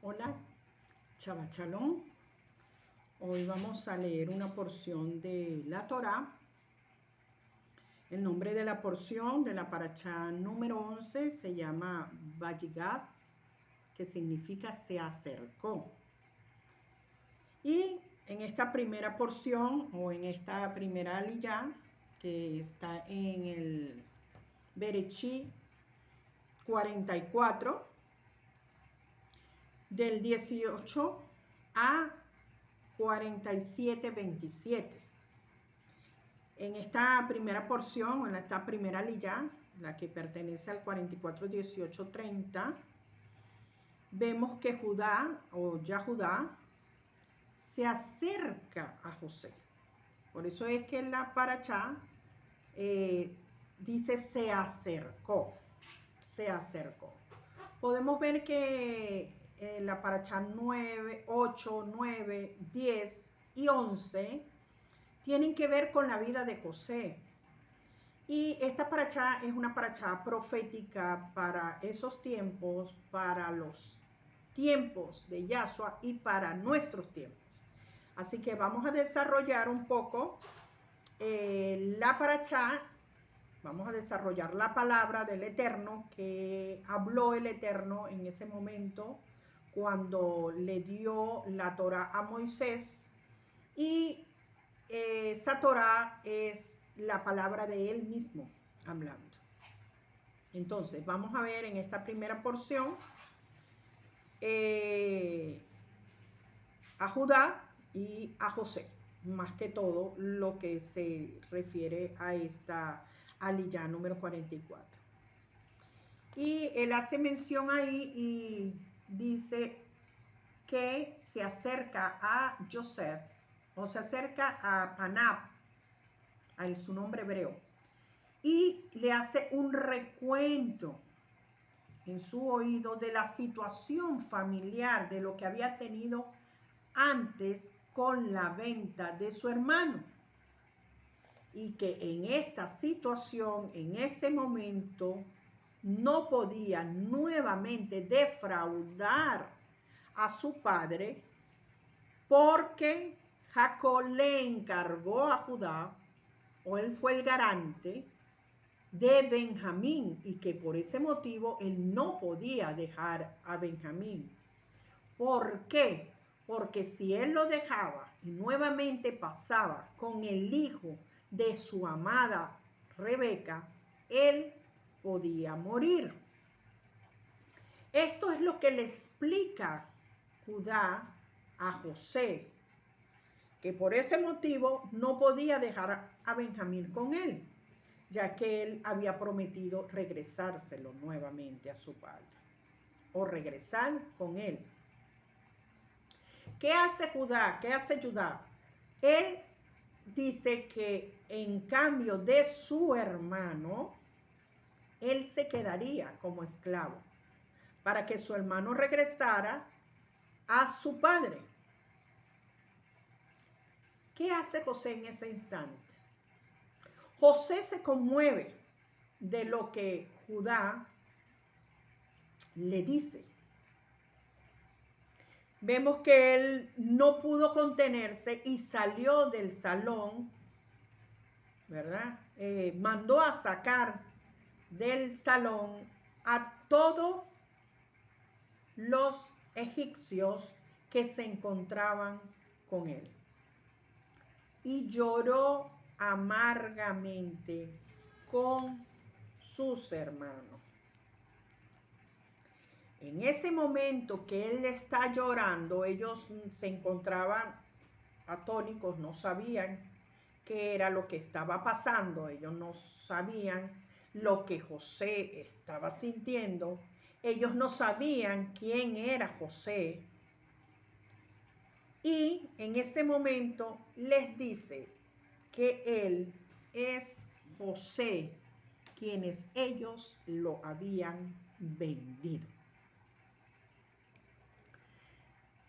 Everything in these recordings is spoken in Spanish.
Hola, Shabbat Shalom. Hoy vamos a leer una porción de la Torá. El nombre de la porción de la parashá número 11 se llama Vayigat, que significa se acercó. Y en esta primera porción o en esta primera aliyá, que está en el Bereshit 44, del 18 a 47:27. En esta primera porción, o en esta primera aliyá, la que pertenece al 44, 18, 30, vemos que Judá o Yahudá se acerca a José. Por eso es que la parashá dice se acercó. Se acercó. Podemos ver que la parashá 9, 8, 9, 10 y 11 tienen que ver con la vida de José. Y esta parashá es una parashá profética para esos tiempos, para los tiempos de Yahshua y para nuestros tiempos. Así que vamos a desarrollar un poco la parashá. Vamos a desarrollar la palabra del Eterno que habló el Eterno en ese momento cuando le dio la Torá a Moisés, y esa Torá es la palabra de él mismo hablando. Entonces vamos a ver en esta primera porción a Judá y a José, más que todo lo que se refiere a esta aliyá número 44. Y él hace mención ahí y dice que se acerca a Joseph, o se acerca a Panab, a su nombre hebreo, y le hace un recuento en su oído de la situación familiar, de lo que había tenido antes con la venta de su hermano, y que en esta situación, en ese momento, no podía nuevamente defraudar a su padre, porque Jacob le encargó a Judá, o él fue el garante de Benjamín, y que por ese motivo él no podía dejar a Benjamín. ¿Por qué? Porque si él lo dejaba y nuevamente pasaba con el hijo de su amada Rebeca, él podía morir. Esto es lo que le explica Judá a José, que por ese motivo no podía dejar a Benjamín con él, ya que él había prometido regresárselo nuevamente a su padre, o regresar con él. ¿Qué hace Judá? ¿Qué hace Judá? Él dice que en cambio de su hermano, él se quedaría como esclavo, para que su hermano regresara a su padre. ¿Qué hace José en ese instante? José se conmueve de lo que Judá le dice. Vemos que él no pudo contenerse y salió del salón, ¿verdad? Mandó a sacar del salón a todos los egipcios que se encontraban con él, y lloró amargamente con sus hermanos. En ese momento que él está llorando, ellos se encontraban atónitos, no sabían qué era lo que estaba pasando, ellos no sabían lo que José estaba sintiendo, ellos no sabían quién era José. Y en ese momento les dice que él es José, quienes ellos lo habían vendido.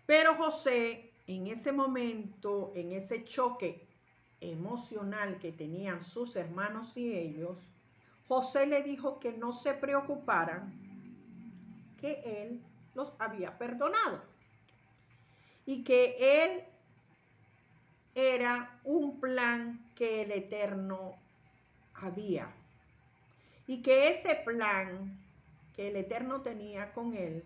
Pero José, en ese momento, en ese choque emocional que tenían sus hermanos y ellos, José le dijo que no se preocuparan, que él los había perdonado y que él era un plan que el Eterno había y que ese plan que el Eterno tenía con él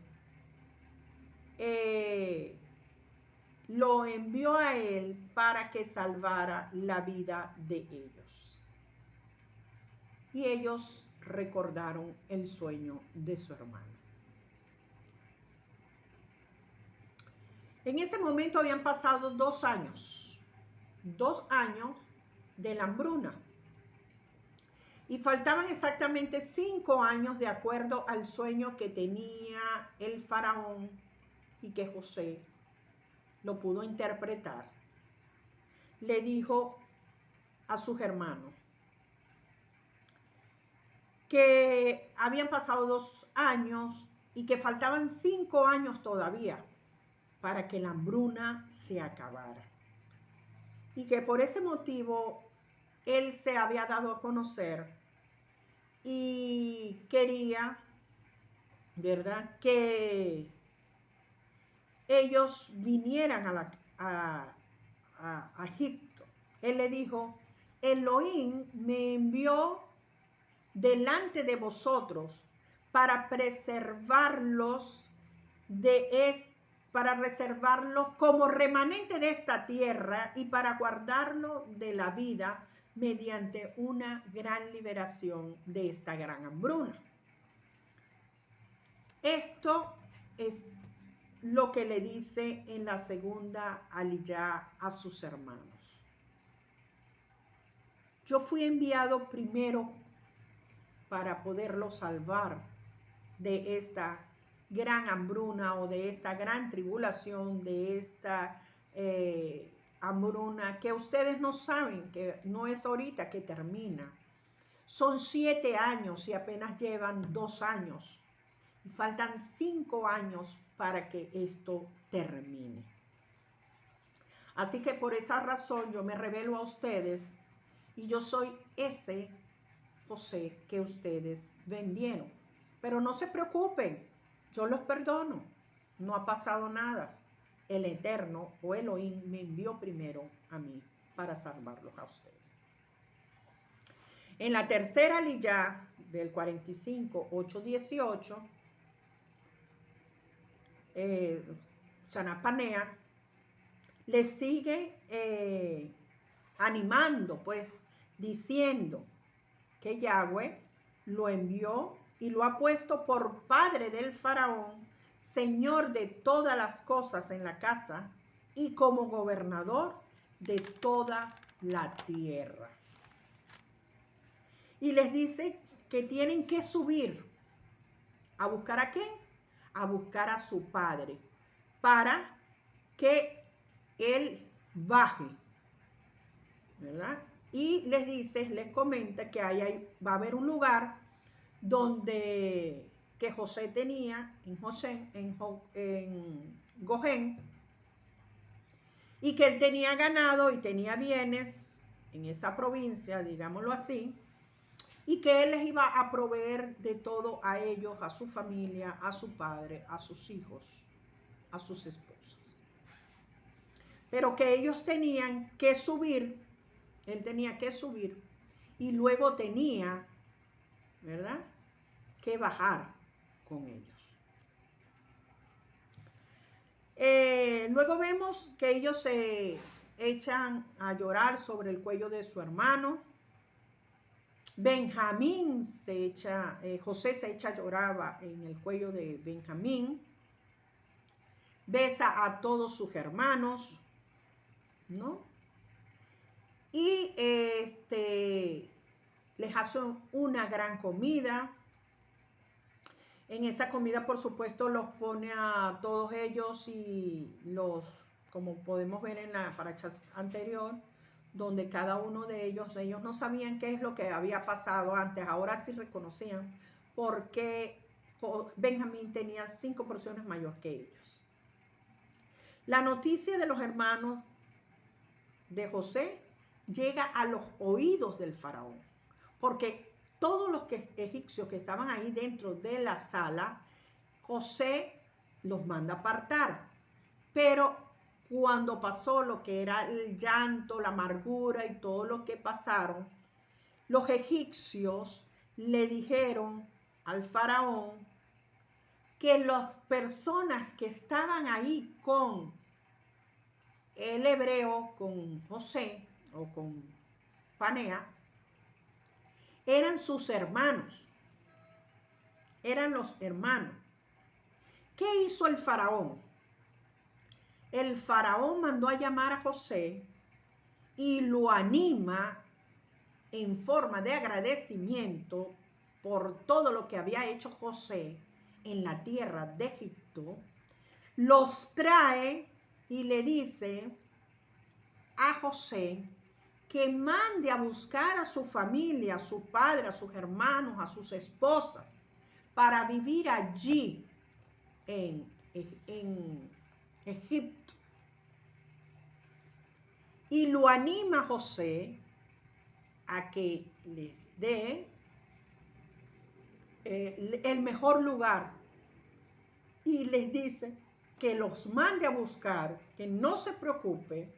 lo envió a él para que salvara la vida de ellos. Y ellos recordaron el sueño de su hermano. En ese momento habían pasado 2 años de la hambruna. Y faltaban exactamente 5 años de acuerdo al sueño que tenía el faraón y que José lo pudo interpretar. Le dijo a sus hermanos que habían pasado 2 años y que faltaban 5 años todavía para que la hambruna se acabara. Y que por ese motivo él se había dado a conocer y quería, ¿verdad?, que ellos vinieran a Egipto. Él le dijo, Elohim me envió delante de vosotros para preservarlos para reservarlos como remanente de esta tierra y para guardarlo de la vida mediante una gran liberación de esta gran hambruna. Esto es lo que le dice en la segunda aliyá a sus hermanos. Yo fui enviado primero para poderlo salvar de esta gran hambruna o de esta gran tribulación, de esta hambruna que ustedes no saben, que no es ahorita que termina. Son 7 años y apenas llevan 2 años. Y faltan 5 años para que esto termine. Así que por esa razón yo me revelo a ustedes y yo soy ese José que ustedes vendieron. Pero no se preocupen, yo los perdono, no ha pasado nada. El Eterno o Elohim me envió primero a mí para salvarlos a ustedes. En la tercera aliyá del 45, 8, 18, Sanapanea le sigue animando, pues, diciendo que Yahweh lo envió y lo ha puesto por padre del faraón, señor de todas las cosas en la casa y como gobernador de toda la tierra. Y les dice que tienen que subir a buscar ¿a quién? A buscar a su padre para que él baje, ¿verdad? Y les dice, les comenta que va a haber un lugar donde que José tenía en Gojén, y que él tenía ganado y tenía bienes en esa provincia, digámoslo así, y que él les iba a proveer de todo a ellos, a su familia, a su padre, a sus hijos, a sus esposas. Pero que ellos tenían que subir, él tenía que subir y luego tenía, ¿verdad?, que bajar con ellos. Luego vemos que ellos se echan a llorar sobre el cuello de su hermano. Benjamín José se echa a llorar en el cuello de Benjamín. Besa a todos sus hermanos, ¿no? Y les hace una gran comida. En esa comida, por supuesto, los pone a todos ellos y como podemos ver en la paracha anterior, donde cada uno de ellos no sabían qué es lo que había pasado antes, ahora sí reconocían, porque Benjamín tenía 5 porciones mayor que ellos. La noticia de los hermanos de José llega a los oídos del faraón, porque todos los egipcios que estaban ahí dentro de la sala, José los manda a apartar. Pero cuando pasó lo que era el llanto, la amargura y todo lo que pasaron, los egipcios le dijeron al faraón que las personas que estaban ahí con el hebreo, con José o con Panea, eran sus hermanos, eran los hermanos. ¿Qué hizo el faraón? El faraón mandó a llamar a José y lo anima en forma de agradecimiento por todo lo que había hecho José en la tierra de Egipto. Los trae y le dice a José que mande a buscar a su familia, a su padre, a sus hermanos, a sus esposas, para vivir allí en Egipto. Y lo anima a José a que les dé el mejor lugar y les dice que los mande a buscar, que no se preocupe,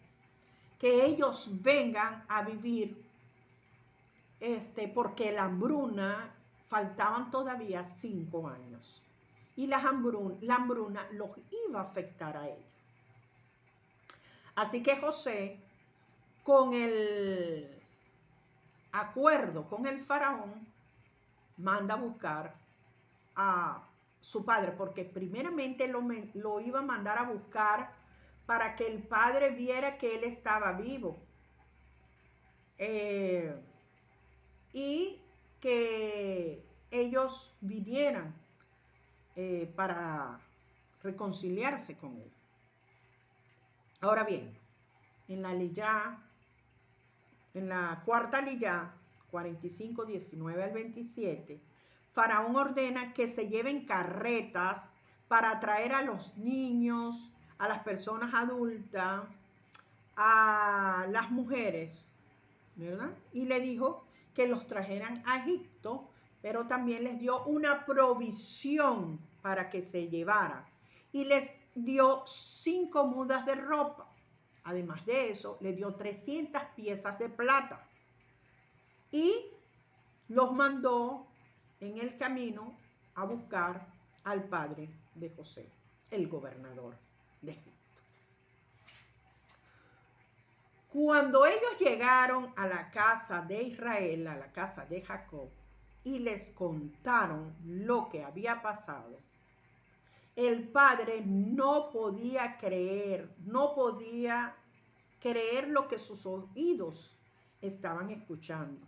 que ellos vengan a vivir, porque la hambruna, faltaban todavía 5 años y la hambruna los iba a afectar a ellos. Así que José, con el acuerdo con el faraón, manda a buscar a su padre, porque primeramente lo iba a mandar a buscar para que el padre viera que él estaba vivo, y que ellos vinieran para reconciliarse con él. Ahora bien, en la liyá, en la cuarta liyá, 45, 19 al 27, Faraón ordena que se lleven carretas para traer a los niños, a las personas adultas, a las mujeres, ¿verdad? Y le dijo que los trajeran a Egipto, pero también les dio una provisión para que se llevara. Y les dio 5 mudas de ropa. Además de eso, le dio 300 piezas de plata. Y los mandó en el camino a buscar al padre de José, el gobernador de Egipto. Cuando ellos llegaron a la casa de Israel, a la casa de Jacob, y les contaron lo que había pasado, el padre no podía creer lo que sus oídos estaban escuchando.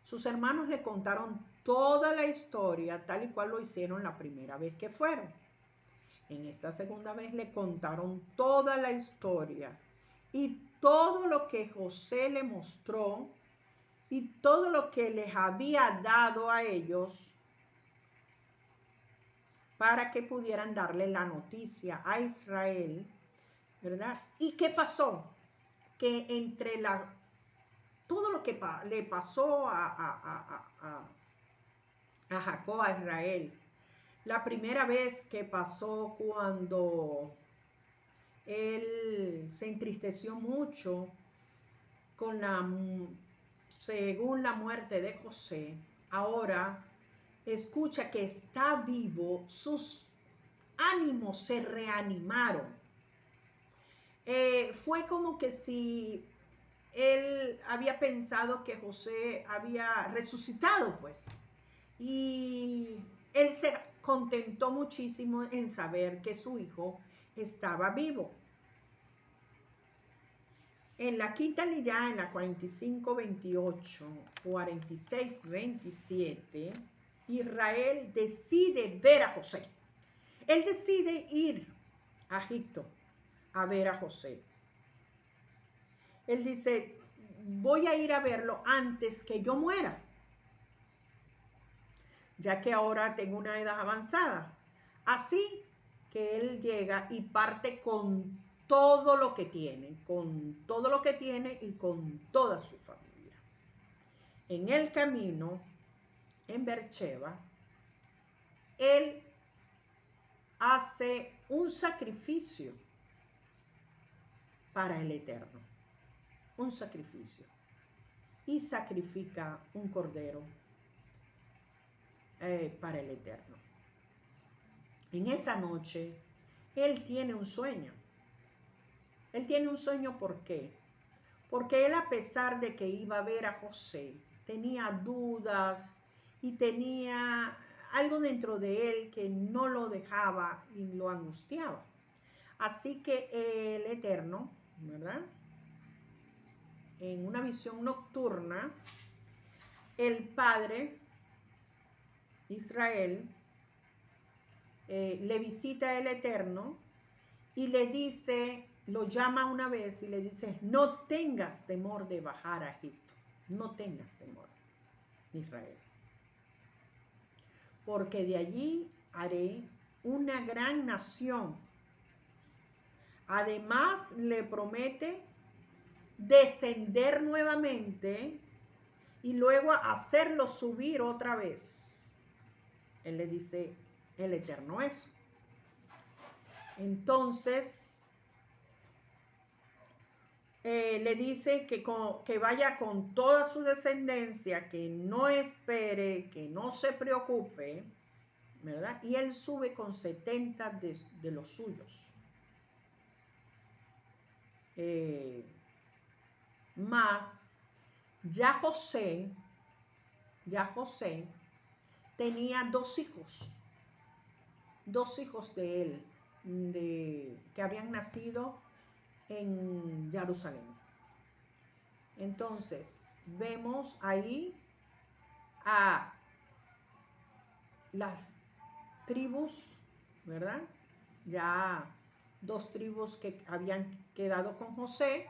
Sus hermanos le contaron toda la historia tal y cual lo hicieron la primera vez que fueron. En esta segunda vez le contaron toda la historia y todo lo que José le mostró y todo lo que les había dado a ellos para que pudieran darle la noticia a Israel, ¿verdad? ¿Y qué pasó? Que entre todo lo que le pasó a Jacob, a Israel, la primera vez que pasó cuando él se entristeció mucho según la muerte de José, ahora escucha que está vivo, sus ánimos se reanimaron. Fue como que si él había pensado que José había resucitado, pues. Y él se contentó muchísimo en saber que su hijo estaba vivo. En la quinta liyá, en la 45, 28, 46, 27, Israel decide ver a José. Él decide ir a Egipto a ver a José. Él dice, voy a ir a verlo antes que yo muera, ya que ahora tengo una edad avanzada. Así que él llega y parte con todo lo que tiene, y con toda su familia. En el camino, en Beersheba, él hace un sacrificio para el Eterno, un sacrificio, y sacrifica un cordero para el Eterno. En esa noche, él tiene un sueño. Él tiene un sueño, ¿por qué? Porque él, a pesar de que iba a ver a José, tenía dudas y tenía algo dentro de él que no lo dejaba y lo angustiaba. Así que el Eterno, ¿verdad?, en una visión nocturna, el Padre Israel le visita el Eterno y le dice, lo llama una vez y le dice, no tengas temor de bajar a Egipto, no tengas temor, Israel, porque de allí haré una gran nación. Además, le promete descender nuevamente y luego hacerlo subir otra vez. Él le dice el Eterno eso. Entonces, le dice que vaya con toda su descendencia, que no espere, que no se preocupe, ¿verdad? Y él sube con 70 de los suyos. Más, ya José tenía dos hijos de él, que habían nacido en Jerusalén. Entonces, vemos ahí a las tribus, ¿verdad? Ya 2 tribus que habían quedado con José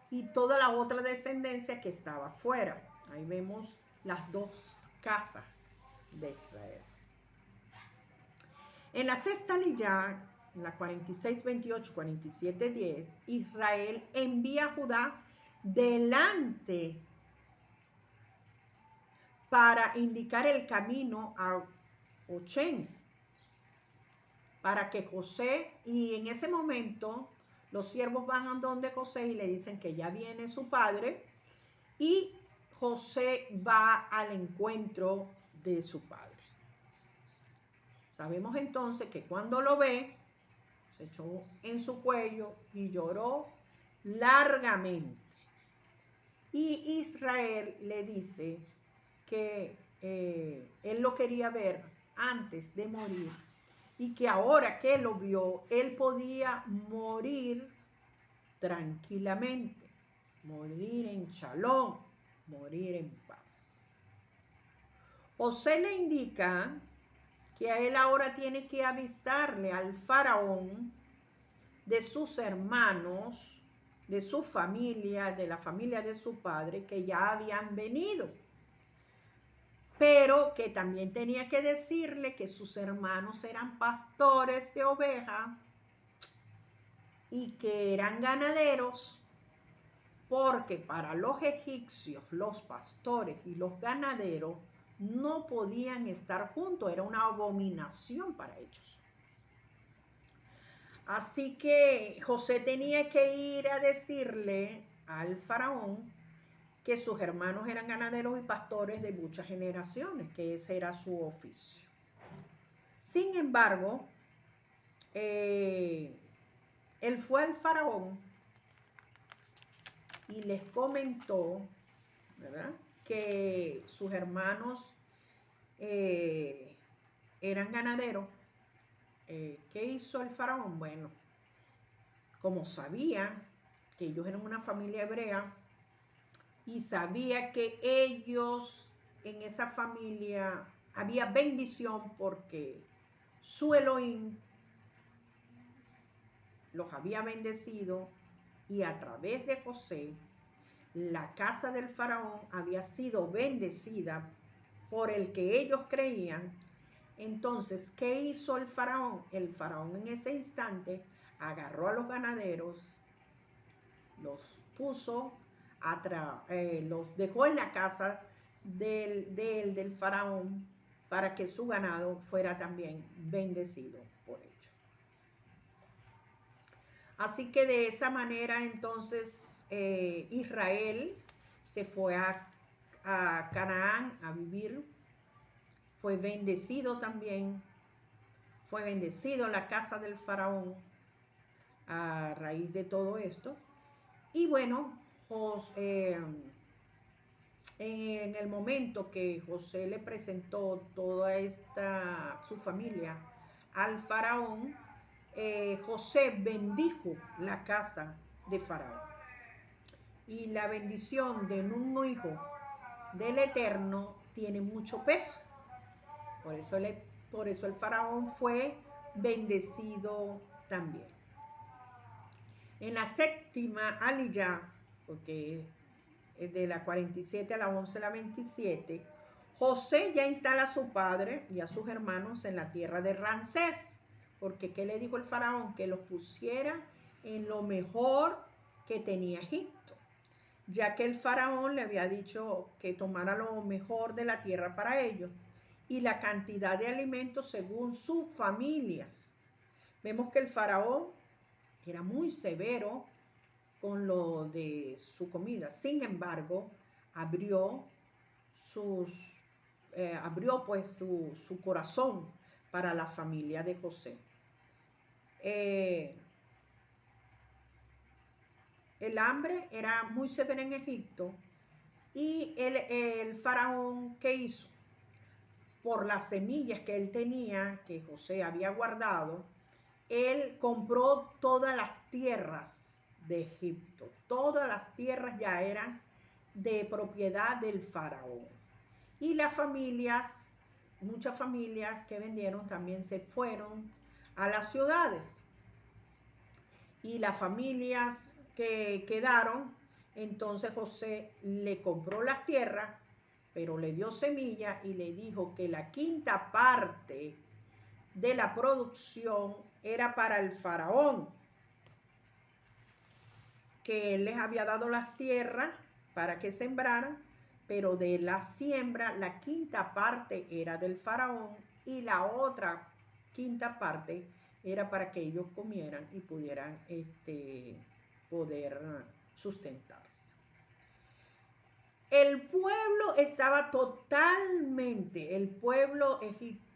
y toda la otra descendencia que estaba fuera. Ahí vemos las 2 casas de Israel. En la sexta liyá, en la 46:28, 47:10, Israel envía a Judá delante para indicar el camino a Ochén, para que José, y en ese momento los siervos van a donde José y le dicen que ya viene su padre, y José va al encuentro de su padre. Sabemos entonces que cuando lo ve, se echó en su cuello y lloró largamente. Y Israel le dice que él lo quería ver antes de morir y que ahora que lo vio, él podía morir tranquilamente, morir en shalom, morir en paz. José le indica que a él ahora tiene que avisarle al faraón de sus hermanos, de su familia, de la familia de su padre, que ya habían venido. Pero que también tenía que decirle que sus hermanos eran pastores de oveja y que eran ganaderos, porque para los egipcios los pastores y los ganaderos no podían estar juntos, era una abominación para ellos. Así que José tenía que ir a decirle al faraón que sus hermanos eran ganaderos y pastores de muchas generaciones, que ese era su oficio. Sin embargo, él fue al faraón y les comentó, ¿verdad?, que sus hermanos eran ganaderos. ¿Qué hizo el faraón? Bueno, como sabía que ellos eran una familia hebrea y sabía que ellos en esa familia había bendición porque su Elohim los había bendecido, y a través de José la casa del faraón había sido bendecida por el que ellos creían. Entonces, ¿qué hizo el faraón? El faraón en ese instante agarró a los ganaderos, los puso, los dejó en la casa del faraón para que su ganado fuera también bendecido por ellos. Así que de esa manera entonces Israel se fue a Canaán a vivir, fue bendecido también, fue bendecido en la casa del faraón a raíz de todo esto. Y bueno, en el momento que José le presentó toda su familia al faraón, José bendijo la casa de faraón. Y la bendición de un hijo del Eterno tiene mucho peso. Por eso el faraón fue bendecido también. En la séptima aliyá, porque es de la 47 a la 11 a la 27, José ya instala a su padre y a sus hermanos en la tierra de Ramsés, porque ¿qué le dijo el faraón? Que los pusiera en lo mejor que tenía Egipto, ya que el faraón le había dicho que tomara lo mejor de la tierra para ellos y la cantidad de alimentos según sus familias. Vemos que el faraón era muy severo con lo de su comida. Sin embargo, abrió pues su corazón para la familia de José. El hambre era muy severa en Egipto y el faraón, ¿qué hizo? Por las semillas que él tenía, que José había guardado, él compró todas las tierras de Egipto. Todas las tierras ya eran de propiedad del faraón. Y las familias, muchas familias que vendieron también se fueron a las ciudades. Y las familias que quedaron, entonces José le compró las tierras, pero le dio semilla y le dijo que la quinta parte de la producción era para el faraón, que él les había dado las tierras para que sembraran, pero de la siembra la quinta parte era del faraón y la otra quinta parte era para que ellos comieran y pudieran poder sustentarse. El pueblo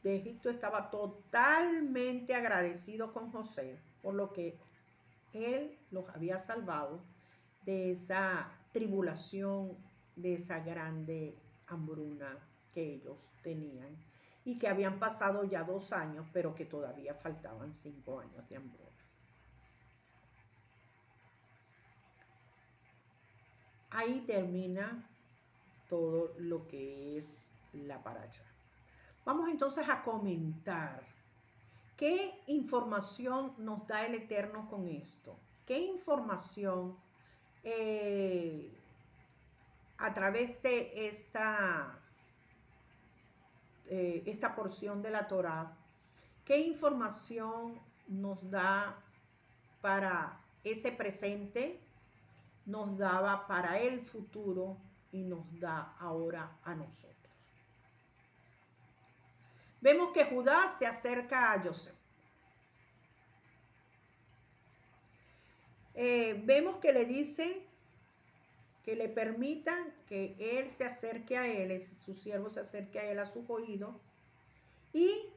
de Egipto estaba totalmente agradecido con José, por lo que él los había salvado de esa tribulación, de esa grande hambruna que ellos tenían y que habían pasado ya 2 años, pero que todavía faltaban 5 años de hambruna. Ahí termina todo lo que es la paracha. Vamos entonces a comentar qué información nos da el Eterno con esto. ¿Qué información a través de esta porción de la Torá, qué información nos da para ese presente, nos daba para el futuro y nos da ahora a nosotros? Vemos que Judá se acerca a José. Vemos que le dice que le permitan que él se acerque a él, su siervo se acerque a él, a su oído, y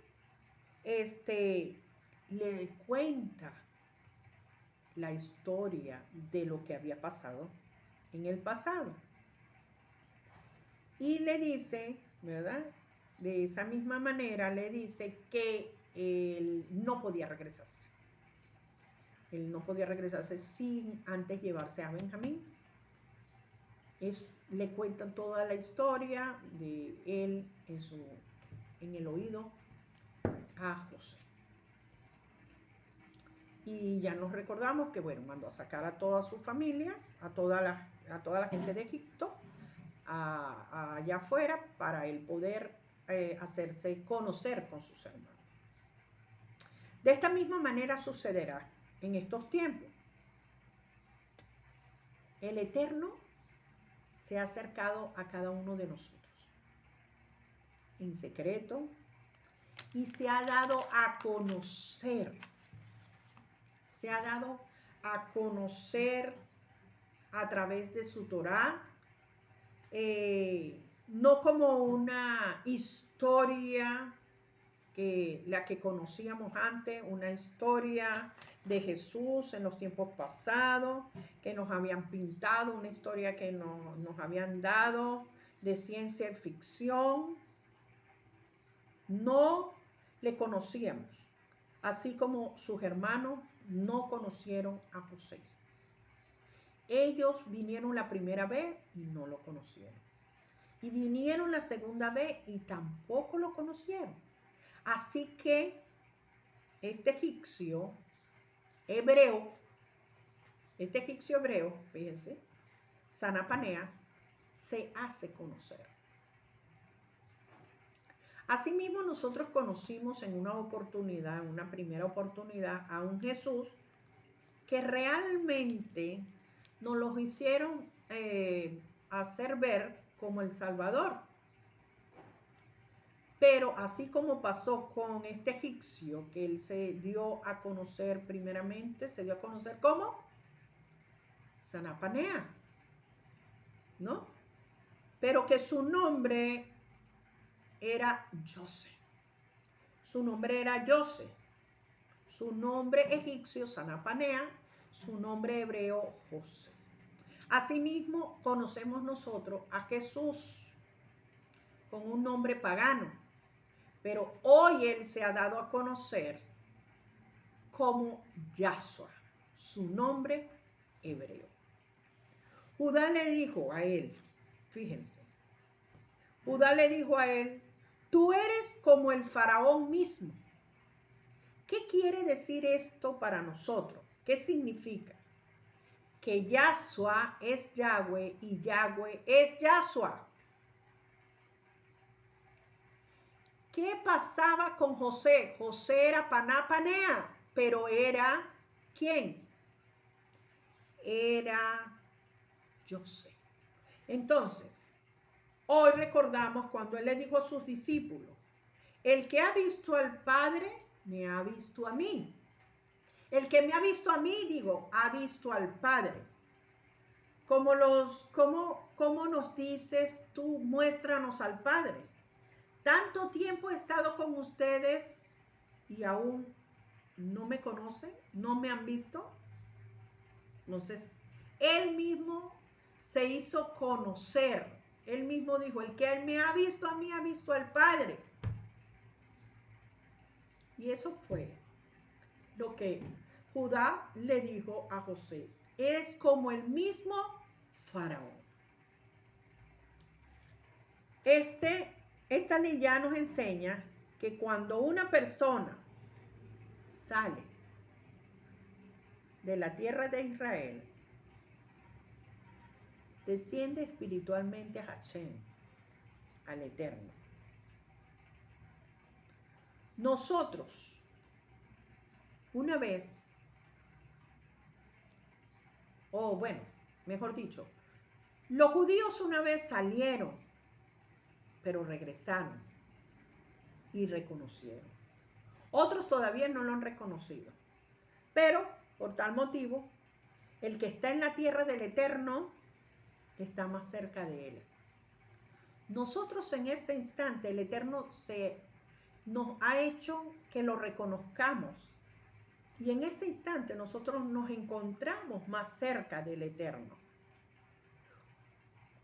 le cuenta la historia de lo que había pasado en el pasado. Y le dice, ¿verdad? De esa misma manera le dice que él no podía regresarse. Él no podía regresarse sin antes llevarse a Benjamín. Le cuentan toda la historia de él en el oído a José. Y ya nos recordamos que, bueno, mandó a sacar a toda su familia, a toda la gente de Egipto, allá afuera, para él poder hacerse conocer con sus hermanos. De esta misma manera sucederá en estos tiempos. El Eterno se ha acercado a cada uno de nosotros en secreto y se ha dado a conocer. Se ha dado a conocer a través de su Torá, no como una historia que la que conocíamos antes, una historia de Jesús en los tiempos pasados, que nos habían pintado, una historia que nos habían dado de ciencia ficción. No le conocíamos, así como sus hermanos no conocieron a José. Ellos vinieron la primera vez y no lo conocieron. Y vinieron la segunda vez y tampoco lo conocieron. Así que este egipcio hebreo, fíjense, Sanapanea, se hace conocer. Asimismo, nosotros conocimos en una oportunidad, en una primera oportunidad, a un Jesús que realmente nos lo hicieron hacer ver como el Salvador. Pero así como pasó con este egipcio, que él se dio a conocer primeramente, se dio a conocer como Sanapanea, ¿no? Pero que su nombre era José. Su nombre era José. Su nombre egipcio, Sanapanea, su nombre hebreo, José. Asimismo, conocemos nosotros a Jesús con un nombre pagano, pero hoy él se ha dado a conocer como Yahshua, su nombre hebreo. Judá le dijo a él, fíjense, Judá le dijo a él, tú eres como el faraón mismo. ¿Qué quiere decir esto para nosotros? ¿Qué significa? Que Yahshua es Yahweh y Yahweh es Yahshua. ¿Qué pasaba con José? José era Panapanea, pero era ¿quién? Era José. Entonces, hoy recordamos cuando él le dijo a sus discípulos, el que ha visto al Padre, me ha visto a mí. El que me ha visto a mí, digo, ha visto al Padre. ¿Cómo nos dices tú, muéstranos al Padre? Tanto tiempo he estado con ustedes y aún no me conocen, no me han visto. Entonces, él mismo se hizo conocer. Él mismo dijo, el que me ha visto a mí, ha visto al Padre. Y eso fue lo que Judá le dijo a José. Eres como el mismo faraón. Esta ley ya nos enseña que cuando una persona sale de la tierra de Israel, desciende espiritualmente a Hashem, al Eterno. Nosotros, una vez, o bueno, mejor dicho, los judíos una vez salieron, pero regresaron y reconocieron. Otros todavía no lo han reconocido. Pero, por tal motivo, el que está en la tierra del Eterno está más cerca de él. Nosotros en este instante, el Eterno nos ha hecho que lo reconozcamos. Y en este instante nosotros nos encontramos más cerca del Eterno.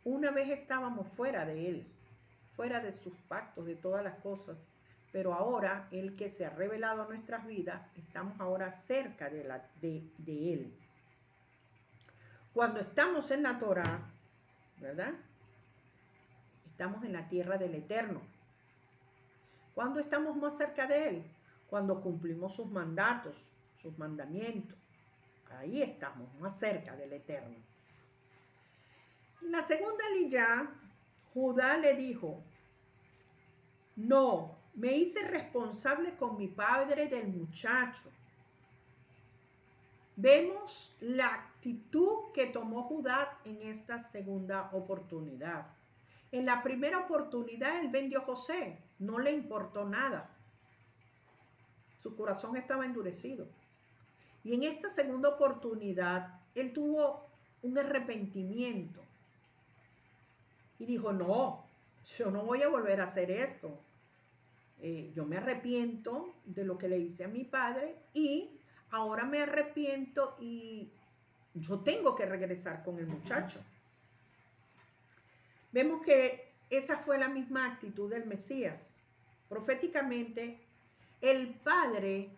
Una vez estábamos fuera de Él, fuera de sus pactos, de todas las cosas. Pero ahora, el que se ha revelado a nuestras vidas, estamos ahora cerca de Él. Cuando estamos en la Torá, ¿verdad? Estamos en la tierra del Eterno. ¿Cuándo estamos más cerca de Él? Cuando cumplimos sus mandatos, sus mandamientos. Ahí estamos más cerca del Eterno. En la segunda liyá, Judá le dijo, no, me hice responsable con mi padre del muchacho. Vemos la actitud que tomó Judá en esta segunda oportunidad. En la primera oportunidad él vendió a José, no le importó nada. Su corazón estaba endurecido. Y en esta segunda oportunidad, él tuvo un arrepentimiento. Y dijo, no, yo no voy a volver a hacer esto. Yo me arrepiento de lo que le hice a mi padre y ahora me arrepiento y yo tengo que regresar con el muchacho. Vemos que esa fue la misma actitud del Mesías. Proféticamente, el Padre,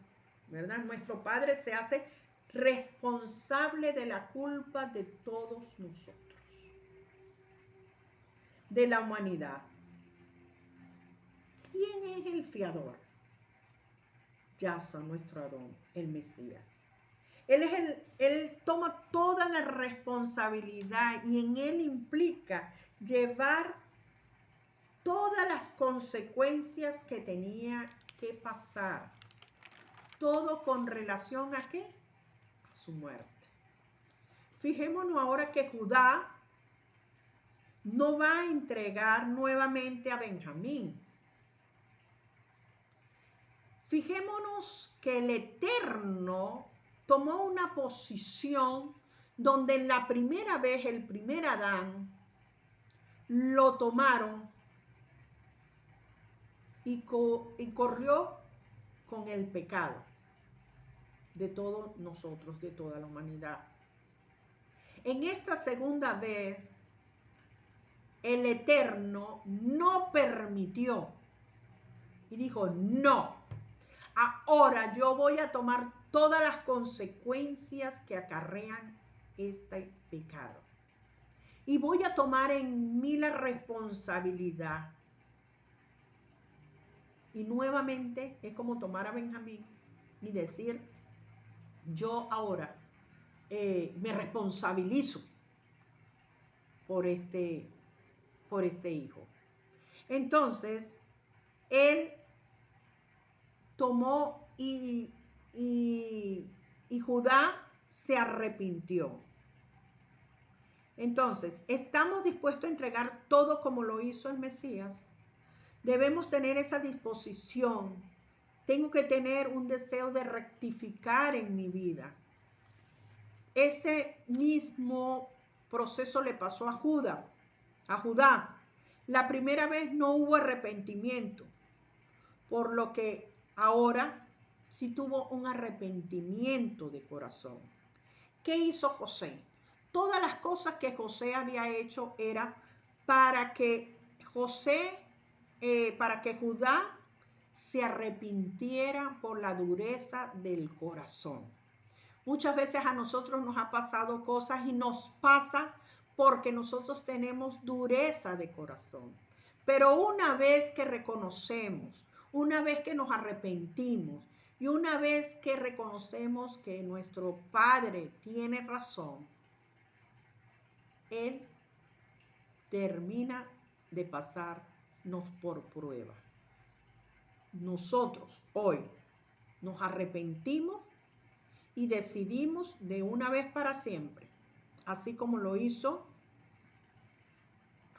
¿verdad? Nuestro Padre se hace responsable de la culpa de todos nosotros, de la humanidad. ¿Quién es el fiador? Yahshua, nuestro Adón, el Mesías. Él toma toda la responsabilidad y en él implica llevar todas las consecuencias que tenía que pasar. Todo con relación ¿a qué? A su muerte. Fijémonos ahora que Judá no va a entregar nuevamente a Benjamín. Fijémonos que el Eterno tomó una posición donde en la primera vez, el primer Adán, lo tomaron y corrió con el pecado de todos nosotros, de toda la humanidad. En esta segunda vez, el Eterno no permitió y dijo, no, ahora yo voy a tomar todas las consecuencias que acarrean este pecado. Y voy a tomar en mí la responsabilidad. Y nuevamente es como tomar a Benjamín y decir, yo ahora me responsabilizo por este hijo. Entonces, él tomó y Judá se arrepintió. Entonces, ¿estamos dispuestos a entregar todo como lo hizo el Mesías? Debemos tener esa disposición. Tengo que tener un deseo de rectificar en mi vida. Ese mismo proceso le pasó a Judá. La primera vez no hubo arrepentimiento, por lo que ahora sí tuvo un arrepentimiento de corazón. ¿Qué hizo José? Todas las cosas que José había hecho era para que Judá se arrepintiera por la dureza del corazón. Muchas veces a nosotros nos ha pasado cosas y nos pasa porque nosotros tenemos dureza de corazón. Pero una vez que reconocemos, una vez que nos arrepentimos y una vez que reconocemos que nuestro Padre tiene razón, Él termina de pasarnos por prueba. Nosotros hoy nos arrepentimos y decidimos de una vez para siempre, así como lo hizo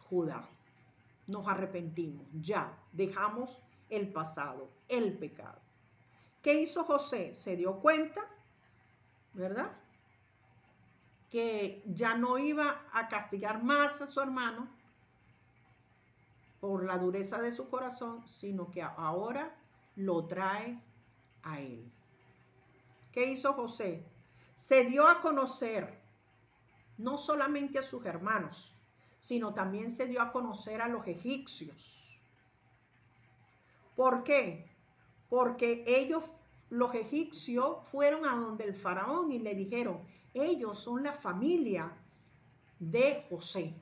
Judá. Nos arrepentimos, ya dejamos el pasado, el pecado. ¿Qué hizo José? Se dio cuenta, ¿verdad?, que ya no iba a castigar más a su hermano por la dureza de su corazón, sino que ahora lo trae a él. ¿Qué hizo José? Se dio a conocer no solamente a sus hermanos, sino también se dio a conocer a los egipcios. ¿Por qué? Porque ellos, los egipcios, fueron a donde el faraón y le dijeron, ellos son la familia de José.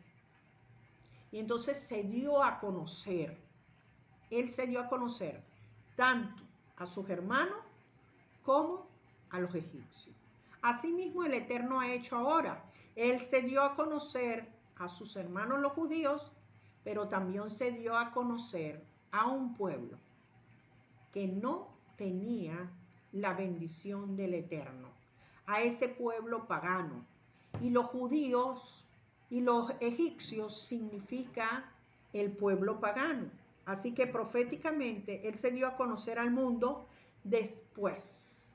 Y entonces se dio a conocer, él se dio a conocer tanto a sus hermanos como a los egipcios. Asimismo el Eterno ha hecho ahora. Él se dio a conocer a sus hermanos los judíos, pero también se dio a conocer a un pueblo que no tenía la bendición del Eterno, a ese pueblo pagano. Y los judíos y los egipcios significa el pueblo pagano. Así que proféticamente él se dio a conocer al mundo después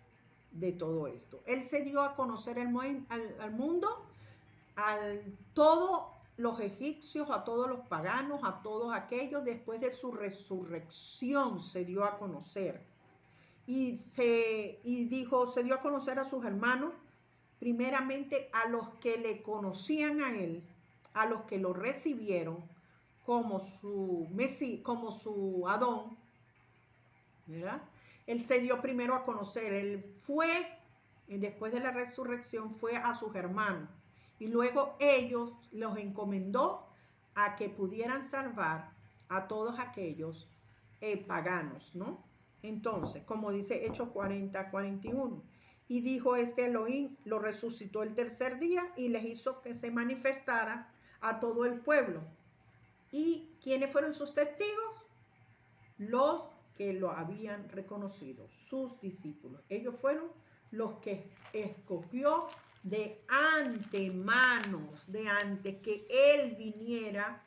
de todo esto. Él se dio a conocer al mundo, a todos los egipcios, a todos los paganos, a todos aquellos. Después de su resurrección se dio a conocer. Se dio a conocer a sus hermanos, primeramente a los que le conocían a él, a los que lo recibieron como su Mesías, como su Adón, ¿verdad? Él se dio primero a conocer, él fue, después de la resurrección, fue a sus hermanos, y luego ellos los encomendó a que pudieran salvar a todos aquellos paganos, ¿no? Entonces, como dice Hechos 40, 41, y dijo Elohim, lo resucitó el tercer día y les hizo que se manifestara a todo el pueblo. ¿Y quiénes fueron sus testigos? Los que lo habían reconocido, sus discípulos. Ellos fueron los que escogió de antemano, de antes que él viniera.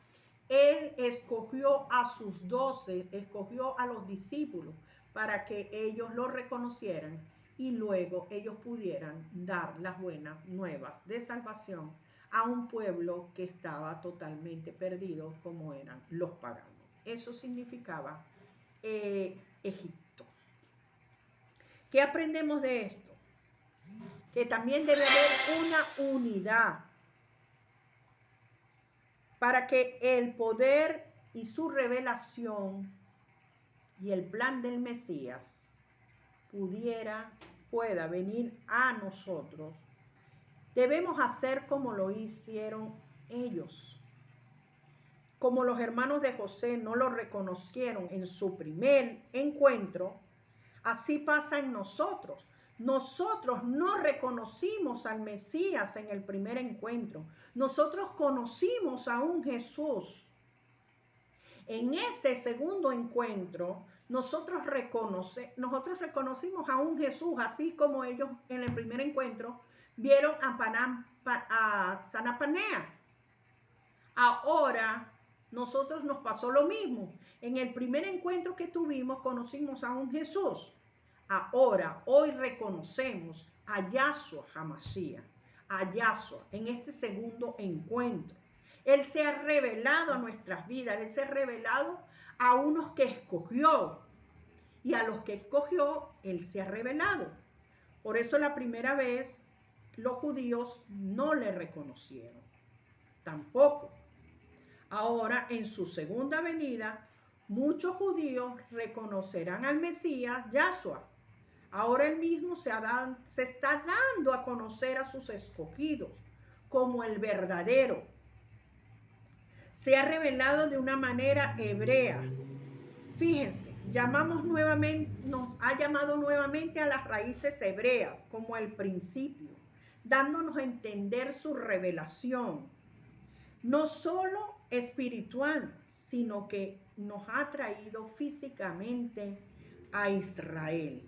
Él escogió a sus 12, escogió a los discípulos para que ellos lo reconocieran y luego ellos pudieran dar las buenas nuevas de salvación a un pueblo que estaba totalmente perdido, como eran los paganos. Eso significaba Egipto. ¿Qué aprendemos de esto? Que también debe haber una unidad para que el poder y su revelación y el plan del Mesías pueda venir a nosotros. Debemos hacer como lo hicieron ellos. Como los hermanos de José no lo reconocieron en su primer encuentro, así pasa en nosotros. Nosotros no reconocimos al Mesías en el primer encuentro. Nosotros conocimos a un Jesús. En este segundo encuentro, nosotros reconocimos a un Jesús, así como ellos en el primer encuentro vieron a Sanapanea. Ahora, nosotros nos pasó lo mismo. En el primer encuentro que tuvimos, conocimos a un Jesús. Ahora, hoy reconocemos a Yahshua HaMashiach, a Yahshua, en este segundo encuentro. Él se ha revelado a nuestras vidas, Él se ha revelado a unos que escogió, y a los que escogió, Él se ha revelado. Por eso la primera vez los judíos no le reconocieron, tampoco. Ahora, en su segunda venida, muchos judíos reconocerán al Mesías, Yahshua. Ahora él mismo se está dando a conocer a sus escogidos como el verdadero. Se ha revelado de una manera hebrea. Fíjense, nos ha llamado nuevamente a las raíces hebreas como el principio, dándonos a entender su revelación, no solo espiritual, sino que nos ha traído físicamente a Israel,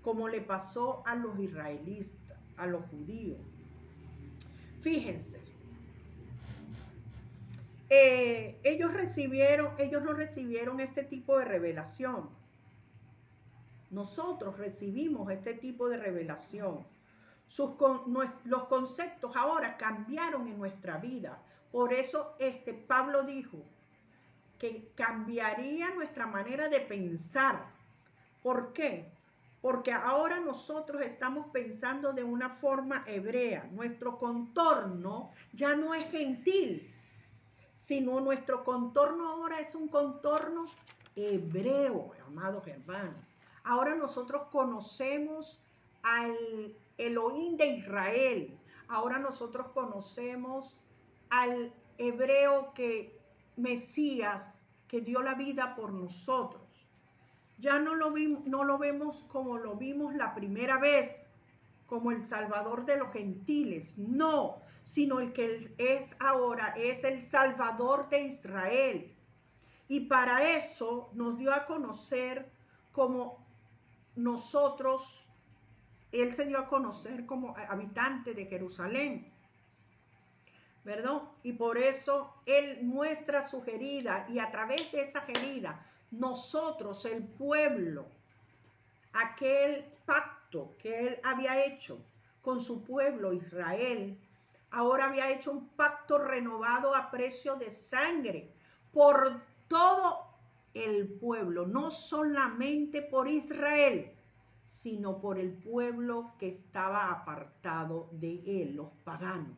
como le pasó a los israelitas, a los judíos. Fíjense, ellos no recibieron este tipo de revelación. Nosotros recibimos este tipo de revelación. Los conceptos ahora cambiaron en nuestra vida. Por eso Pablo dijo que cambiaría nuestra manera de pensar. ¿Por qué? Porque ahora nosotros estamos pensando de una forma hebrea. Nuestro contorno ya no es gentil, sino nuestro contorno ahora es un contorno hebreo, amados hermanos. Ahora nosotros conocemos al Elohim de Israel. Ahora nosotros conocemos al hebreo Mesías, que dio la vida por nosotros. Ya no lo vemos como lo vimos la primera vez, como el Salvador de los gentiles, no, sino el que es ahora, es el Salvador de Israel. Y para eso nos dio a conocer como nosotros, Él se dio a conocer como habitante de Jerusalén, ¿verdad? Y por eso Él muestra su herida, y a través de esa herida, nosotros, el pueblo, aquel pacto pacto que él había hecho con su pueblo Israel, ahora había hecho un pacto renovado a precio de sangre por todo el pueblo, no solamente por Israel, sino por el pueblo que estaba apartado de él, los paganos.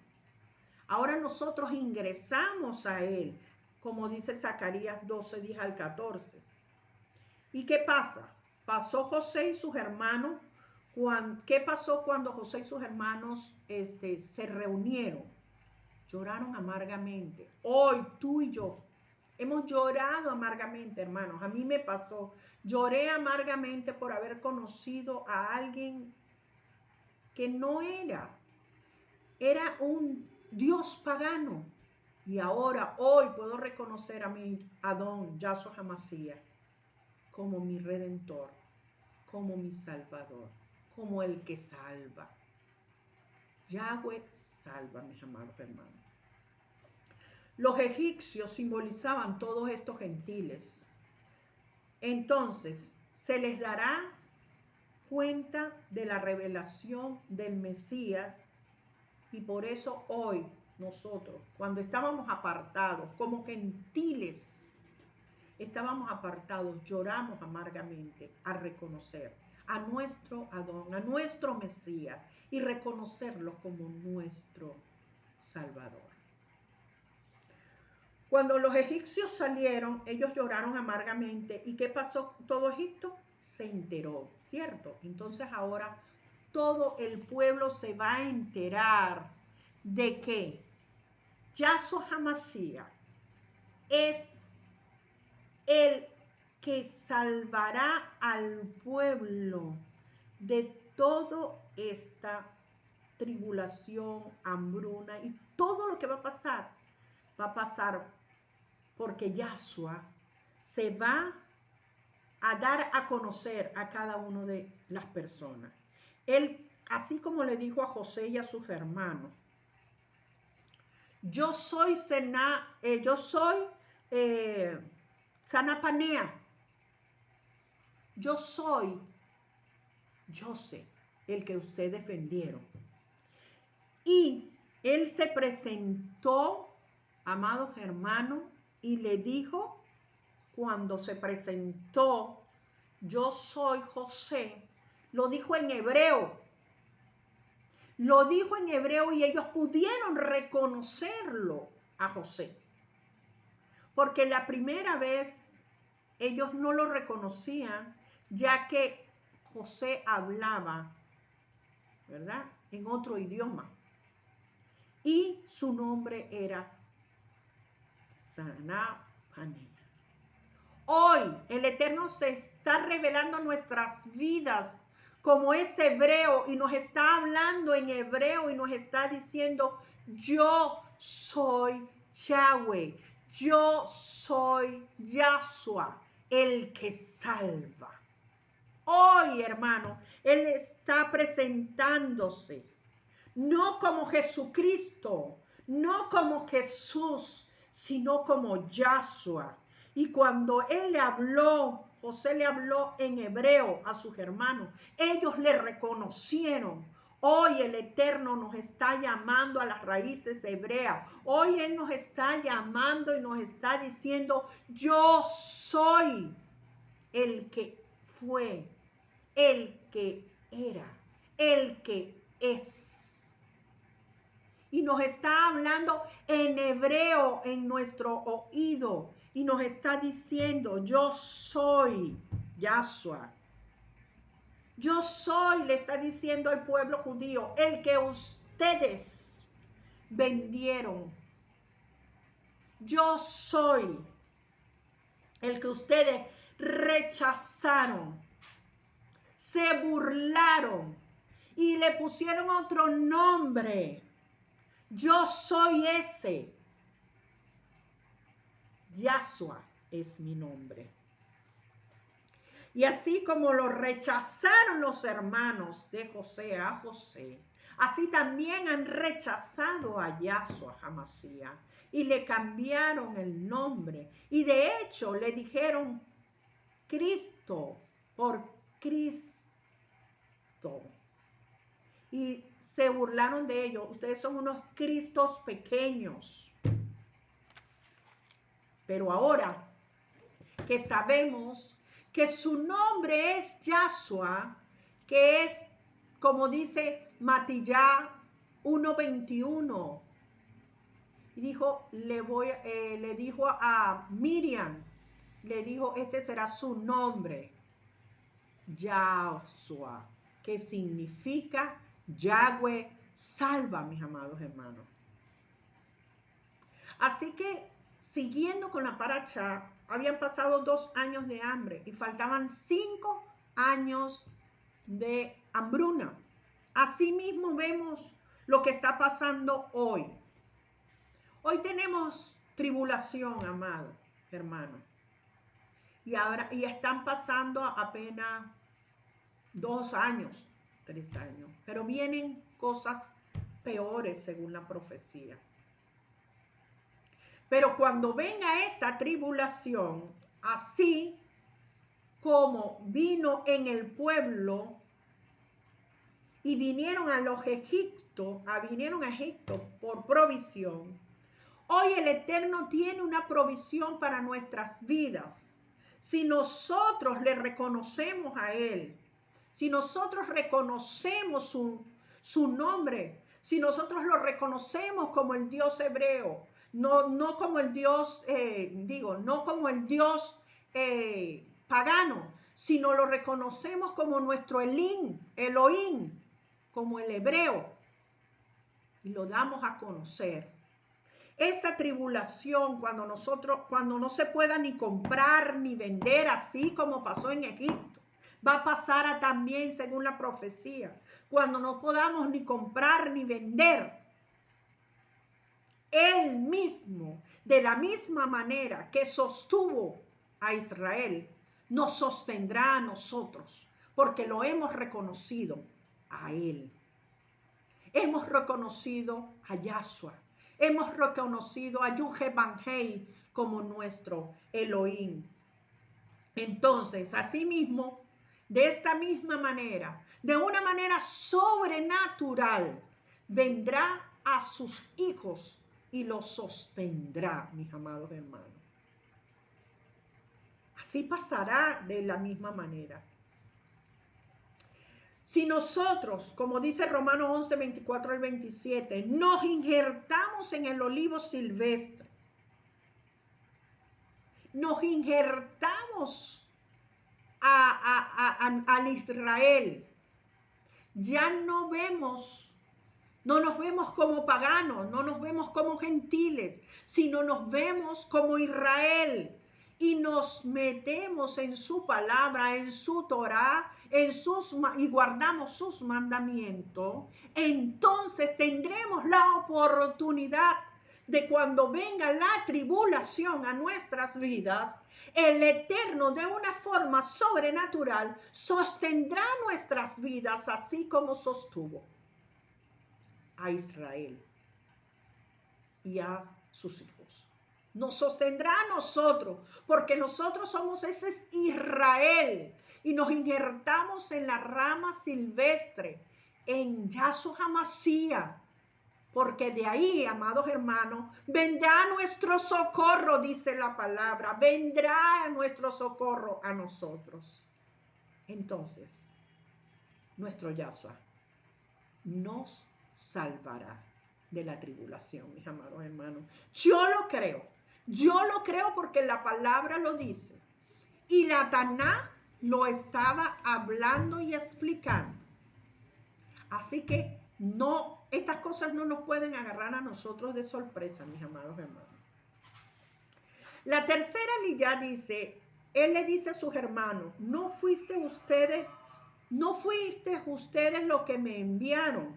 Ahora nosotros ingresamos a él, como dice Zacarías 12, 10 al 14. ¿Y qué pasa? Pasó José y sus hermanos. ¿Qué pasó cuando José y sus hermanos se reunieron? Lloraron amargamente. Hoy tú y yo hemos llorado amargamente, hermanos. A mí me pasó. Lloré amargamente por haber conocido a alguien que no era un Dios pagano. Y ahora, hoy puedo reconocer a mi Adón, Yahshua HaMashiach, como mi Redentor, como mi Salvador, como el que salva. Yahweh salva, mis amados hermanos. Los egipcios simbolizaban todos estos gentiles. Entonces, se les dará cuenta de la revelación del Mesías, y por eso hoy nosotros, cuando estábamos apartados como gentiles, estábamos apartados, lloramos amargamente a reconocer a nuestro Adón, a nuestro Mesías, y reconocerlo como nuestro Salvador. Cuando los egipcios salieron, ellos lloraron amargamente. ¿Y qué pasó? Todo Egipto se enteró, ¿cierto? Entonces ahora todo el pueblo se va a enterar de que Yahshua HaMashiach es el que salvará al pueblo de toda esta tribulación, hambruna y todo lo que va a pasar porque Yahshua se va a dar a conocer a cada uno de las personas. Él, así como le dijo a José y a sus hermanos, yo soy Sanapanea, yo sé, el que ustedes defendieron. Y él se presentó, amados hermanos, y le dijo, cuando se presentó, yo soy José, lo dijo en hebreo. Lo dijo en hebreo y ellos pudieron reconocerlo a José. Porque la primera vez ellos no lo reconocían, ya que José hablaba, ¿verdad?, en otro idioma. Y su nombre era Sanapanea. Hoy el Eterno se está revelando en nuestras vidas como es hebreo y nos está hablando en hebreo y nos está diciendo, yo soy Yahweh, yo soy Yahshua, el que salva. Hoy, hermano, Él está presentándose, no como Jesucristo, no como Jesús, sino como Yahshua. Y cuando él le habló, José le habló en hebreo a sus hermanos, ellos le reconocieron. Hoy el Eterno nos está llamando a las raíces hebreas. Hoy Él nos está llamando y nos está diciendo, yo soy el que fue, el que era, el que es. Y nos está hablando en hebreo en nuestro oído. Y nos está diciendo, yo soy Yahshua. Yo soy, le está diciendo al pueblo judío, el que ustedes vendieron. Yo soy el que ustedes rechazaron, se burlaron y le pusieron otro nombre. Yo soy ese. Yahshua es mi nombre. Y así como lo rechazaron los hermanos de José a José, así también han rechazado a Yahshua HaMashiach y le cambiaron el nombre. Y de hecho le dijeron Cristo por Cristo. Cristo. Y se burlaron de ellos. Ustedes son unos Cristos pequeños. Pero ahora que sabemos que su nombre es Yahshua, que es, como dice Matillá 1:21, le dijo a Miriam, le dijo, este será su nombre, Yahshua, que significa Yahweh salva, mis amados hermanos. Así que, siguiendo con la paracha, habían pasado 2 años de hambre y faltaban 5 años de hambruna. Asimismo vemos lo que está pasando hoy. Hoy tenemos tribulación, amado hermano. Y están pasando apenas 2 años, 3 años. Pero vienen cosas peores según la profecía. Pero cuando venga esta tribulación, así como vino en el pueblo y vinieron a Egipto por provisión, hoy el Eterno tiene una provisión para nuestras vidas. Si nosotros le reconocemos a Él, si nosotros reconocemos su nombre, si nosotros lo reconocemos como el Dios hebreo, no como el Dios, no como el Dios pagano, sino lo reconocemos como nuestro Elohim, como el hebreo, y lo damos a conocer. Esa tribulación, cuando no se pueda ni comprar ni vender, así como pasó en Egipto, va a pasar también según la profecía, cuando no podamos ni comprar ni vender. Él mismo, de la misma manera que sostuvo a Israel, nos sostendrá a nosotros, porque lo hemos reconocido a Él. Hemos reconocido a Yahshua. Hemos reconocido a Yud-Heh-Vah-Heh como nuestro Elohim. Entonces, asimismo, de esta misma manera, de una manera sobrenatural, vendrá a sus hijos y los sostendrá, mis amados hermanos. Así pasará de la misma manera. Si nosotros, como dice Romanos 11, 24 al 27, nos injertamos en el olivo silvestre, nos injertamos al Israel, ya no nos vemos como paganos, no nos vemos como gentiles, sino nos vemos como Israel. Y nos metemos en su palabra, en su Torah, y guardamos sus mandamientos, entonces tendremos la oportunidad de cuando venga la tribulación a nuestras vidas, el Eterno de una forma sobrenatural sostendrá nuestras vidas así como sostuvo a Israel y a sus hijos. Nos sostendrá a nosotros, porque nosotros somos ese Israel y nos injertamos en la rama silvestre, en Yahshua HaMashiach, porque de ahí, amados hermanos, vendrá nuestro socorro, dice la palabra, vendrá nuestro socorro a nosotros. Entonces, nuestro Yahshua nos salvará de la tribulación, mis amados hermanos. Yo lo creo porque la palabra lo dice. Y la Taná lo estaba hablando y explicando. Así que estas cosas no nos pueden agarrar a nosotros de sorpresa, mis amados hermanos. La tercera liyá dice, él le dice a sus hermanos, no fuiste ustedes los que me enviaron.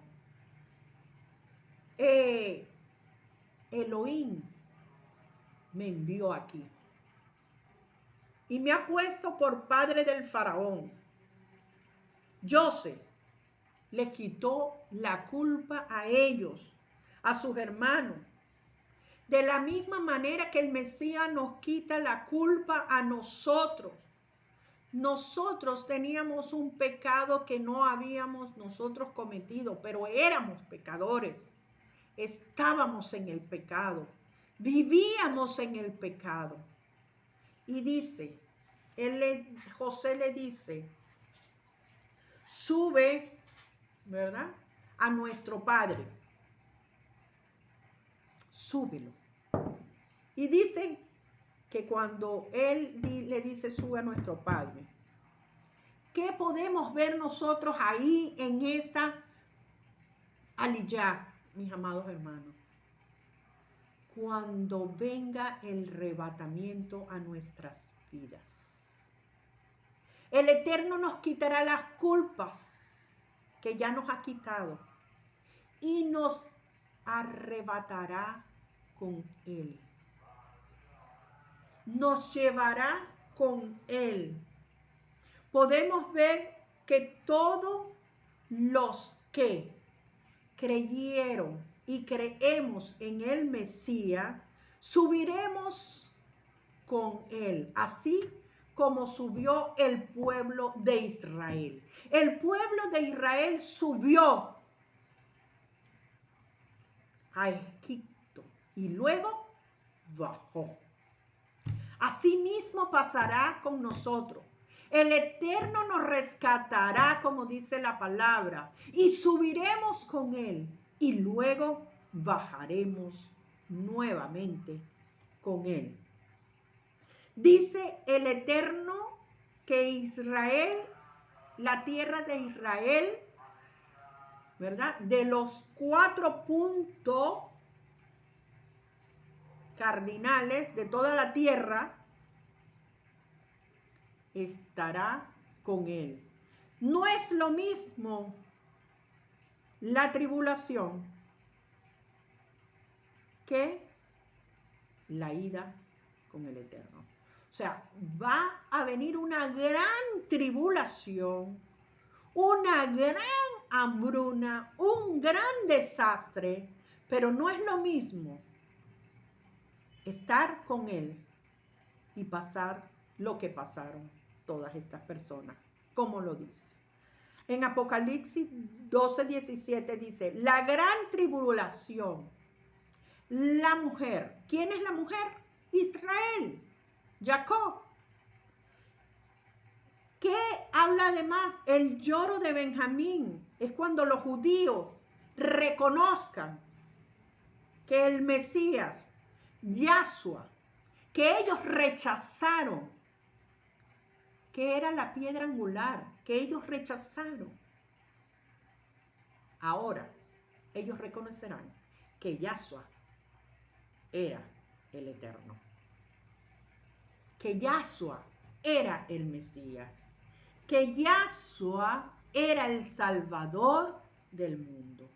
Elohim me envió aquí y me ha puesto por padre del faraón. José les quitó la culpa a ellos, a sus hermanos, de la misma manera que el Mesías nos quita la culpa a nosotros. nosotros teníamos un pecado que no habíamos nosotros cometido, pero éramos pecadores. Estábamos en el pecado, vivíamos en el pecado. Y dice, José le dice, sube, ¿verdad?, a nuestro padre. Súbelo. Y dice que cuando él le dice sube a nuestro padre, ¿qué podemos ver nosotros ahí en esa aliyá, mis amados hermanos? Cuando venga el arrebatamiento a nuestras vidas. El Eterno nos quitará las culpas que ya nos ha quitado y nos arrebatará con Él. Nos llevará con Él. Podemos ver que todos los que creyeron y creemos en el Mesías, subiremos con Él, así como subió el pueblo de Israel. El pueblo de Israel subió a Egipto y luego bajó. Asimismo pasará con nosotros. El Eterno nos rescatará, como dice la palabra, y subiremos con Él y luego bajaremos nuevamente con Él. Dice el Eterno que Israel, la tierra de Israel, ¿verdad?, de los 4 puntos cardinales de toda la tierra, estará con Él. No es lo mismo la tribulación que la ida con el Eterno. O sea, va a venir una gran tribulación, una gran hambruna, un gran desastre, pero no es lo mismo estar con Él y pasar lo que pasaron todas estas personas, como lo dice. En Apocalipsis 12:17 dice, la gran tribulación, la mujer. ¿Quién es la mujer? Israel, Jacob. ¿Qué habla además? El lloro de Benjamín es cuando los judíos reconozcan que el Mesías, Yahshua, que ellos rechazaron, que era la piedra angular, que ellos rechazaron. Ahora, ellos reconocerán que Yahshua era el Eterno, que Yahshua era el Mesías, que Yahshua era el Salvador del mundo.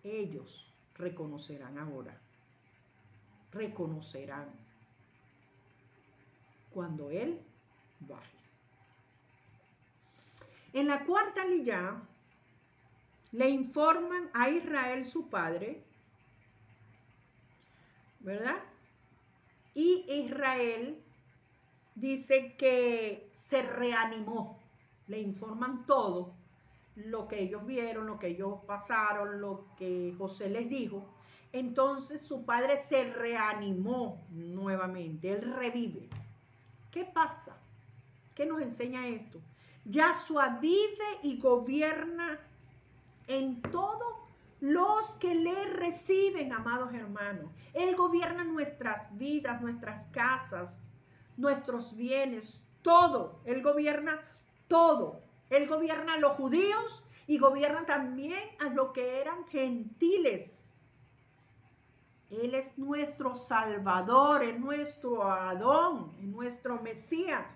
Ellos reconocerán ahora, reconocerán cuando Él baje. En la cuarta aliyá le informan a Israel su padre, ¿verdad? Y Israel dice que se reanimó. Le informan todo lo que ellos vieron, lo que ellos pasaron, lo que José les dijo. Entonces su padre se reanimó nuevamente, él revive. ¿Qué pasa? ¿Qué nos enseña esto? Yahshua vive y gobierna en todos los que le reciben, amados hermanos. Él gobierna nuestras vidas, nuestras casas, nuestros bienes, todo. Él gobierna todo. Él gobierna a los judíos y gobierna también a los que eran gentiles. Él es nuestro Salvador, es nuestro Adón, es nuestro Mesías.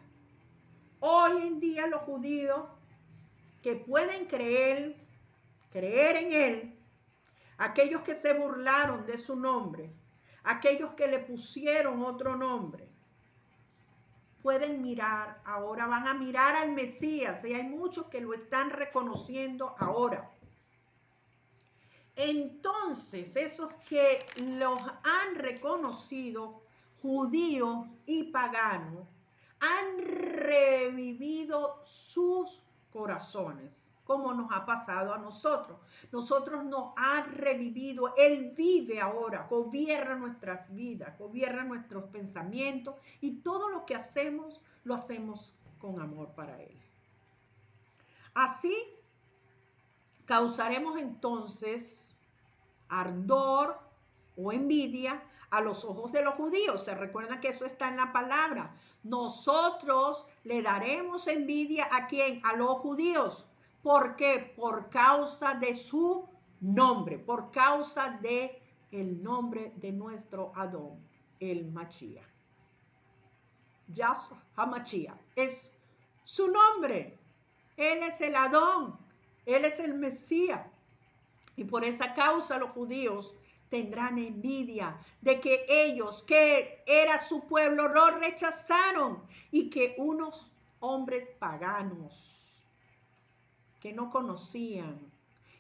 Hoy en día los judíos que pueden creer en Él, aquellos que se burlaron de su nombre, aquellos que le pusieron otro nombre, pueden mirar, ahora van a mirar al Mesías, y hay muchos que lo están reconociendo ahora. Entonces, esos que los han reconocido, judíos y paganos, han revivido sus corazones, como nos ha pasado a nosotros. Nosotros nos ha revivido. Él vive ahora, gobierna nuestras vidas, gobierna nuestros pensamientos y todo lo que hacemos, lo hacemos con amor para Él. Así causaremos entonces ardor o envidia a los ojos de los judíos. Se recuerda que eso está en la palabra. Nosotros le daremos envidia ¿a quién? A los judíos. ¿Por qué? Por causa de su nombre, por causa de el nombre de nuestro Adón, el Mashiach. Yahshua HaMashiach es su nombre. Él es el Adón, Él es el Mesías. Y por esa causa los judíos tendrán envidia de que ellos, que era su pueblo, lo rechazaron y que unos hombres paganos que no conocían,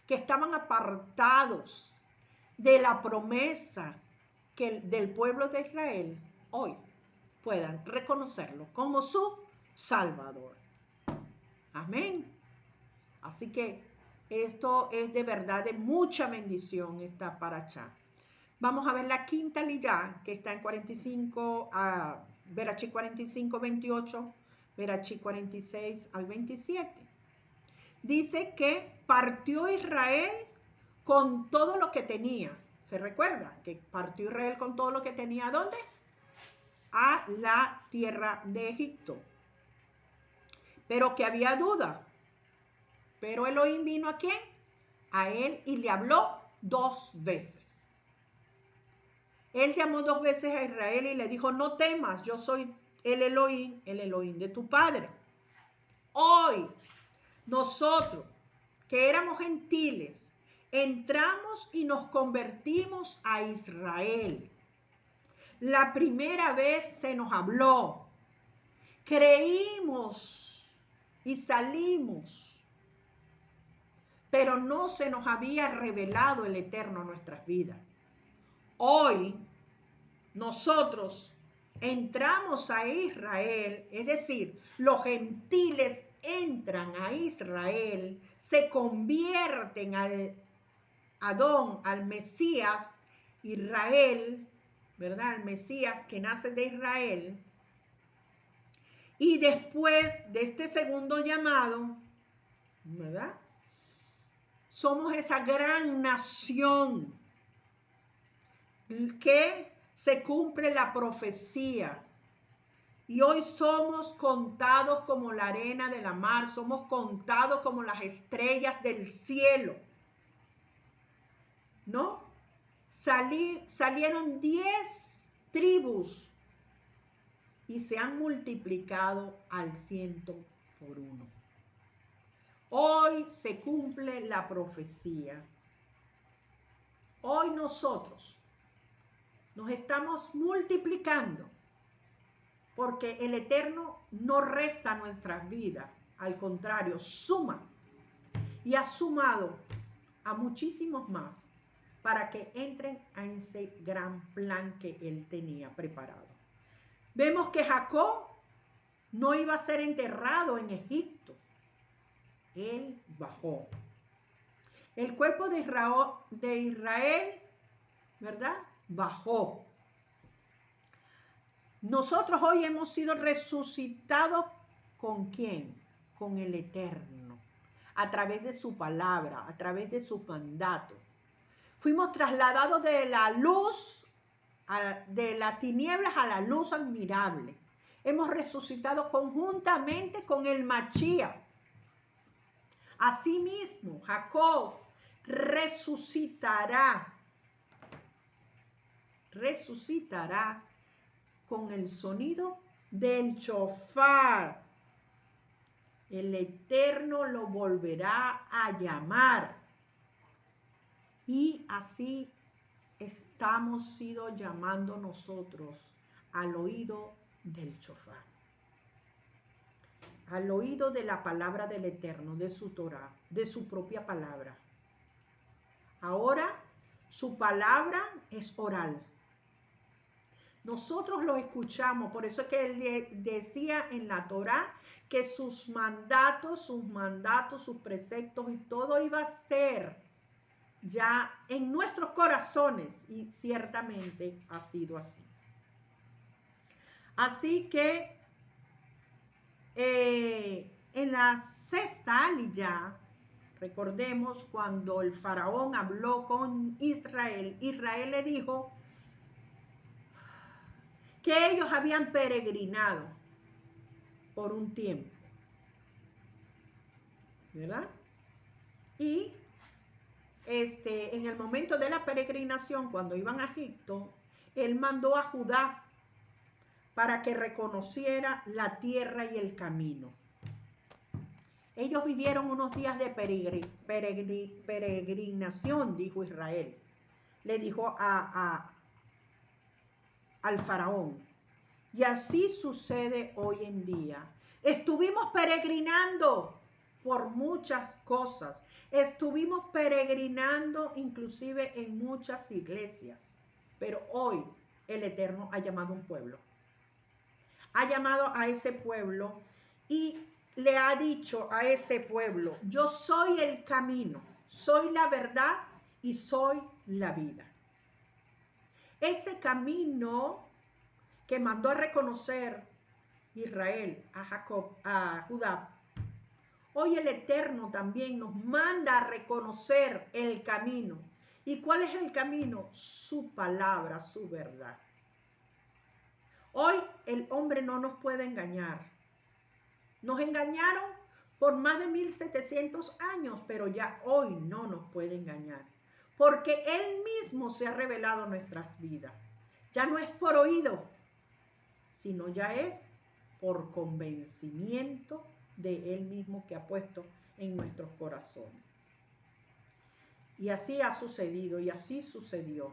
que estaban apartados de la promesa del pueblo de Israel, hoy puedan reconocerlo como su Salvador. Amén. Así que esto es de verdad de mucha bendición, esta paracha. Vamos a ver la quinta liyá, que está en 45, Berachí 45, 28, Berachí 46 al 27. Dice que partió Israel con todo lo que tenía. ¿Se recuerda? Que partió Israel con todo lo que tenía. ¿A dónde? A la tierra de Egipto. Pero que había duda. Pero Elohim vino ¿a quién? A él y le habló 2 veces. Él llamó 2 veces a Israel y le dijo, no temas, yo soy el Elohim de tu padre. Hoy, nosotros, que éramos gentiles, entramos y nos convertimos a Israel. La primera vez se nos habló, creímos y salimos, pero no se nos había revelado el Eterno en nuestras vidas. Hoy nosotros entramos a Israel, es decir, los gentiles entran a Israel, se convierten al Adón, al Mesías, Israel, ¿verdad? El Mesías que nace de Israel. Y después de este segundo llamado, ¿verdad? Somos esa gran nación que se cumple la profecía. Y hoy somos contados como la arena de la mar, somos contados como las estrellas del cielo. ¿No? Salieron 10 tribus y se han multiplicado al 100 por 1. Hoy se cumple la profecía. Hoy nosotros nos estamos multiplicando porque el Eterno no resta nuestras vidas, al contrario, suma y ha sumado a muchísimos más para que entren a ese gran plan que Él tenía preparado. Vemos que Jacob no iba a ser enterrado en Egipto. Él bajó. El cuerpo de Israel, ¿verdad? Bajó. Nosotros hoy hemos sido resucitados ¿con quién? Con el Eterno, a través de su palabra, a través de su mandato. Fuimos trasladados de la luz, de las tinieblas a la luz admirable. Hemos resucitado conjuntamente con el Mashiach. Asimismo, Jacob resucitará con el sonido del shofar. El Eterno lo volverá a llamar. Y así estamos sido llamando nosotros al oído del shofar. Al oído de la palabra del Eterno, de su Torah, de su propia palabra. Ahora su palabra es oral. Nosotros lo escuchamos, por eso es que él decía en la Torá que sus mandatos, sus preceptos y todo iba a ser ya en nuestros corazones, y ciertamente ha sido así. Así que en la sexta aliyá, recordemos cuando el faraón habló con Israel, Israel le dijo que ellos habían peregrinado por un tiempo, ¿verdad? Y en el momento de la peregrinación, cuando iban a Egipto, él mandó a Judá para que reconociera la tierra y el camino. Ellos vivieron unos días de peregrinación, dijo Israel. Le dijo al faraón. Y así sucede hoy en día. Estuvimos peregrinando por muchas cosas. Estuvimos peregrinando inclusive en muchas iglesias. Pero hoy el Eterno ha llamado a un pueblo. Ha llamado a ese pueblo y le ha dicho a ese pueblo, yo soy el camino, soy la verdad y soy la vida. Ese camino que mandó a reconocer Israel a Jacob, a Judá, hoy el Eterno también nos manda a reconocer el camino. ¿Y cuál es el camino? Su palabra, su verdad. Hoy el hombre no nos puede engañar. Nos engañaron por más de 1700 años, pero ya hoy no nos puede engañar. Porque Él mismo se ha revelado en nuestras vidas. Ya no es por oído, sino ya es por convencimiento de Él mismo que ha puesto en nuestros corazones. Y así ha sucedido y así sucedió.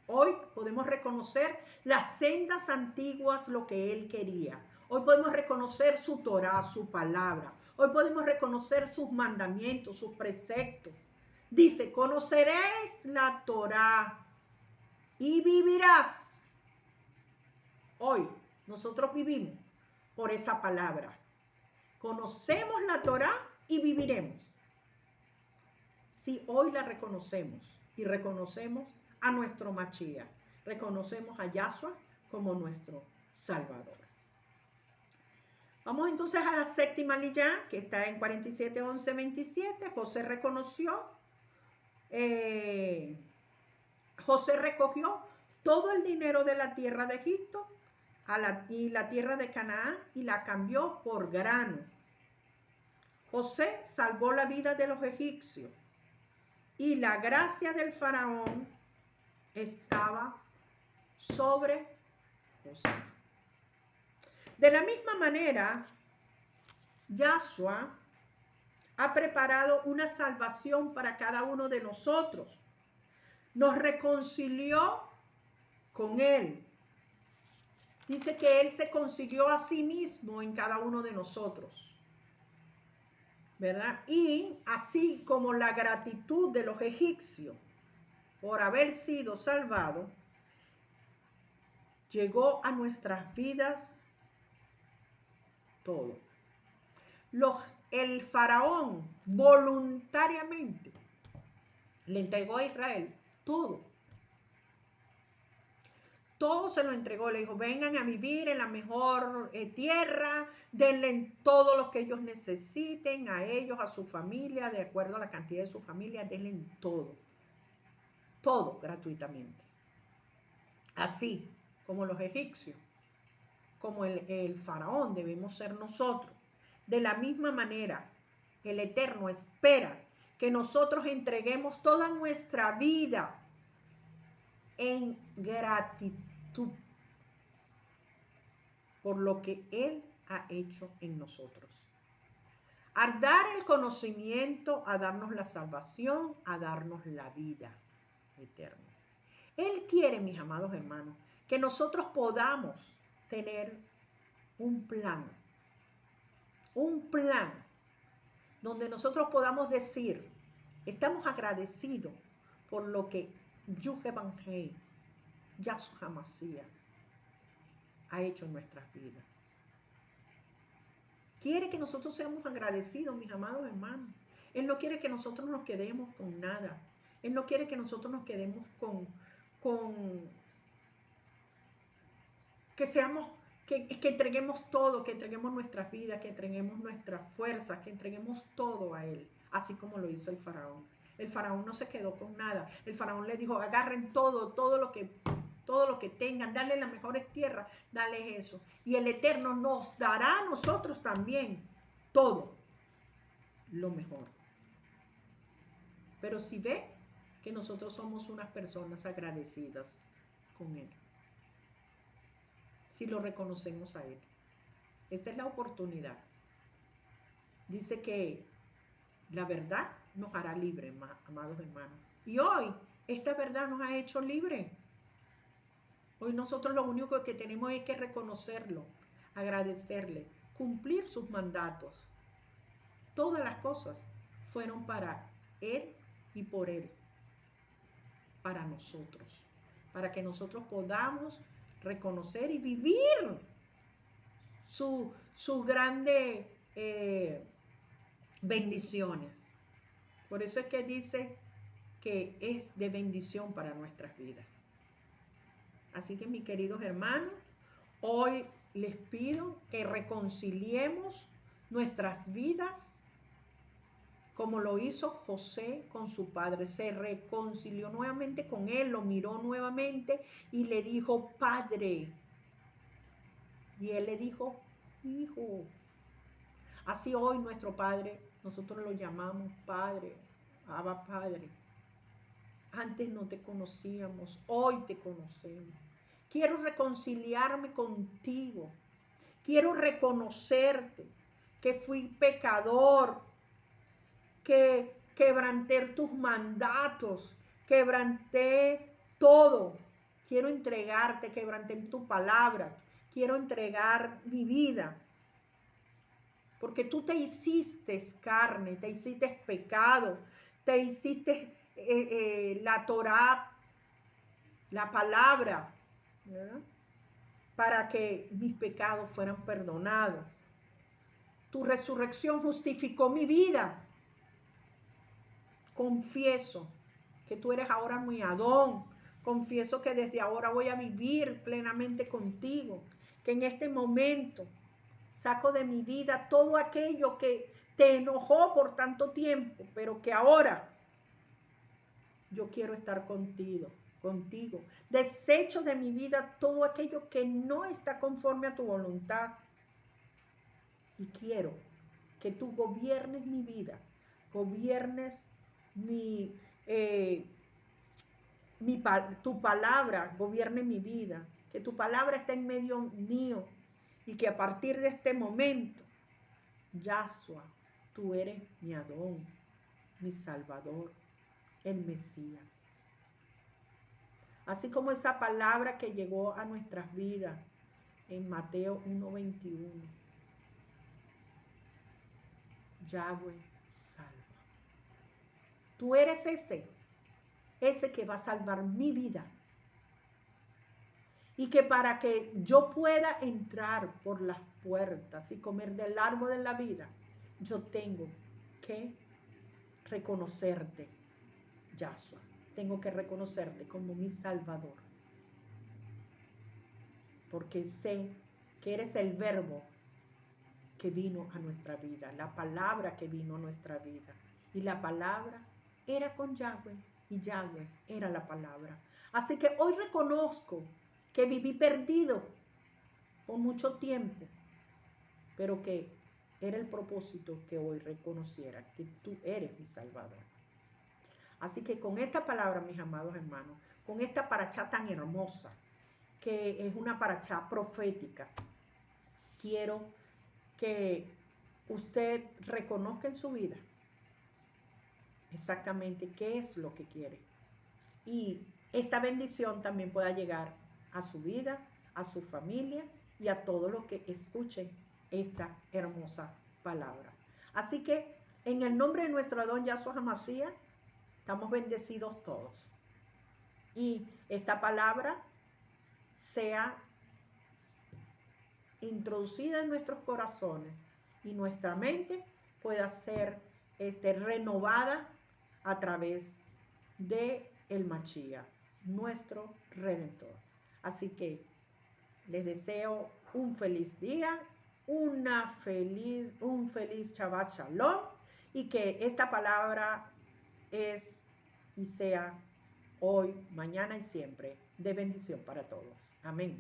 Hoy podemos reconocer las sendas antiguas, lo que Él quería. Hoy podemos reconocer su Torá, su palabra. Hoy podemos reconocer sus mandamientos, sus preceptos. Dice, conoceréis la Torá y vivirás. Hoy nosotros vivimos por esa palabra. Conocemos la Torá y viviremos. Si hoy la reconocemos y reconocemos a nuestro Mashiach, reconocemos a Yahshua como nuestro Salvador. Vamos entonces a la séptima aliyá, que está en 47, 11, 27. José recogió todo el dinero de la tierra de Egipto y la tierra de Canaán y la cambió por grano. José salvó la vida de los egipcios y la gracia del faraón estaba sobre José. De la misma manera, Yahshua ha preparado una salvación para cada uno de nosotros. Nos reconcilió con Él. Dice que Él se consiguió a sí mismo en cada uno de nosotros, ¿verdad? Y así como la gratitud de los egipcios por haber sido salvados, llegó a nuestras vidas todo. El faraón voluntariamente le entregó a Israel todo. Todo se lo entregó, le dijo, vengan a vivir en la mejor tierra, denle todo lo que ellos necesiten, a ellos, a su familia, de acuerdo a la cantidad de su familia, denle todo. Todo gratuitamente. Así como los egipcios, como el faraón debemos ser nosotros. De la misma manera, el Eterno espera que nosotros entreguemos toda nuestra vida en gratitud por lo que Él ha hecho en nosotros. Al dar el conocimiento, a darnos la salvación, a darnos la vida eterna. Él quiere, mis amados hermanos, que nosotros podamos tener un plan donde nosotros podamos decir, estamos agradecidos por lo que Yahshua Mashiach ha hecho en nuestras vidas. Quiere que nosotros seamos agradecidos, mis amados hermanos. Él no quiere que nosotros nos quedemos con nada. Él no quiere que nosotros nos quedemos que entreguemos todo, que entreguemos nuestras vidas, que entreguemos nuestras fuerzas, que entreguemos todo a Él, así como lo hizo el faraón. El faraón no se quedó con nada. El faraón le dijo, agarren todo lo que tengan, dale las mejores tierras, dale eso. Y el Eterno nos dará a nosotros también todo lo mejor. Pero si ve que nosotros somos unas personas agradecidas con Él, si lo reconocemos a Él. Esta es la oportunidad. Dice que la verdad nos hará libres, amados hermanos. Y hoy esta verdad nos ha hecho libres. Hoy nosotros lo único que tenemos es que reconocerlo, agradecerle, cumplir sus mandatos. Todas las cosas fueron para Él y por Él, para nosotros, para que nosotros podamos reconocer y vivir sus grandes bendiciones. Por eso es que dice que es de bendición para nuestras vidas. Así que, mis queridos hermanos, hoy les pido que reconciliemos nuestras vidas como lo hizo José con su padre. Se reconcilió nuevamente con él, lo miró nuevamente y le dijo, Padre. Y él le dijo, Hijo. Así hoy nuestro Padre, nosotros lo llamamos Padre, Abba Padre. Antes no te conocíamos, hoy te conocemos. Quiero reconciliarme contigo. Quiero reconocerte que fui pecador, que quebranté tus mandatos, quebranté todo. Quiero entregarte, quebranté tu palabra. Quiero entregar mi vida. Porque tú te hiciste carne, te hiciste pecado, te hiciste la Torá, la palabra, ¿verdad? Para que mis pecados fueran perdonados. Tu resurrección justificó mi vida. Confieso que tú eres ahora mi Adón. Confieso que desde ahora voy a vivir plenamente contigo. Que en este momento saco de mi vida todo aquello que te enojó por tanto tiempo, pero que ahora yo quiero estar contigo. Desecho de mi vida todo aquello que no está conforme a tu voluntad. Y quiero que tú gobiernes mi vida, gobiernes tu palabra, gobierne mi vida, que tu palabra esté en medio mío y que a partir de este momento, Yahshua, tú eres mi Adón, mi Salvador, el Mesías. Así como esa palabra que llegó a nuestras vidas en Mateo 1:21. Yahweh salva. Tú eres ese que va a salvar mi vida. Y que para que yo pueda entrar por las puertas y comer del árbol de la vida, yo tengo que reconocerte, Yahshua. Tengo que reconocerte como mi Salvador. Porque sé que eres el verbo que vino a nuestra vida, la palabra que vino a nuestra vida. Y la palabra era con Yahweh y Yahweh era la palabra. Así que hoy reconozco que viví perdido por mucho tiempo, pero que era el propósito que hoy reconociera que tú eres mi Salvador. Así que con esta palabra, mis amados hermanos, con esta parachá tan hermosa, que es una parachá profética, quiero que usted reconozca en su vida exactamente qué es lo que quiere. Y esta bendición también pueda llegar a su vida, a su familia y a todos los que escuchen esta hermosa palabra. Así que en el nombre de nuestro Adón Yahshua HaMashiach, estamos bendecidos todos. Y esta palabra sea introducida en nuestros corazones y nuestra mente pueda ser renovada a través de el Mashiach, nuestro Redentor. Así que les deseo un feliz día, un feliz Shabbat Shalom, y que esta palabra es y sea hoy, mañana y siempre de bendición para todos. Amén.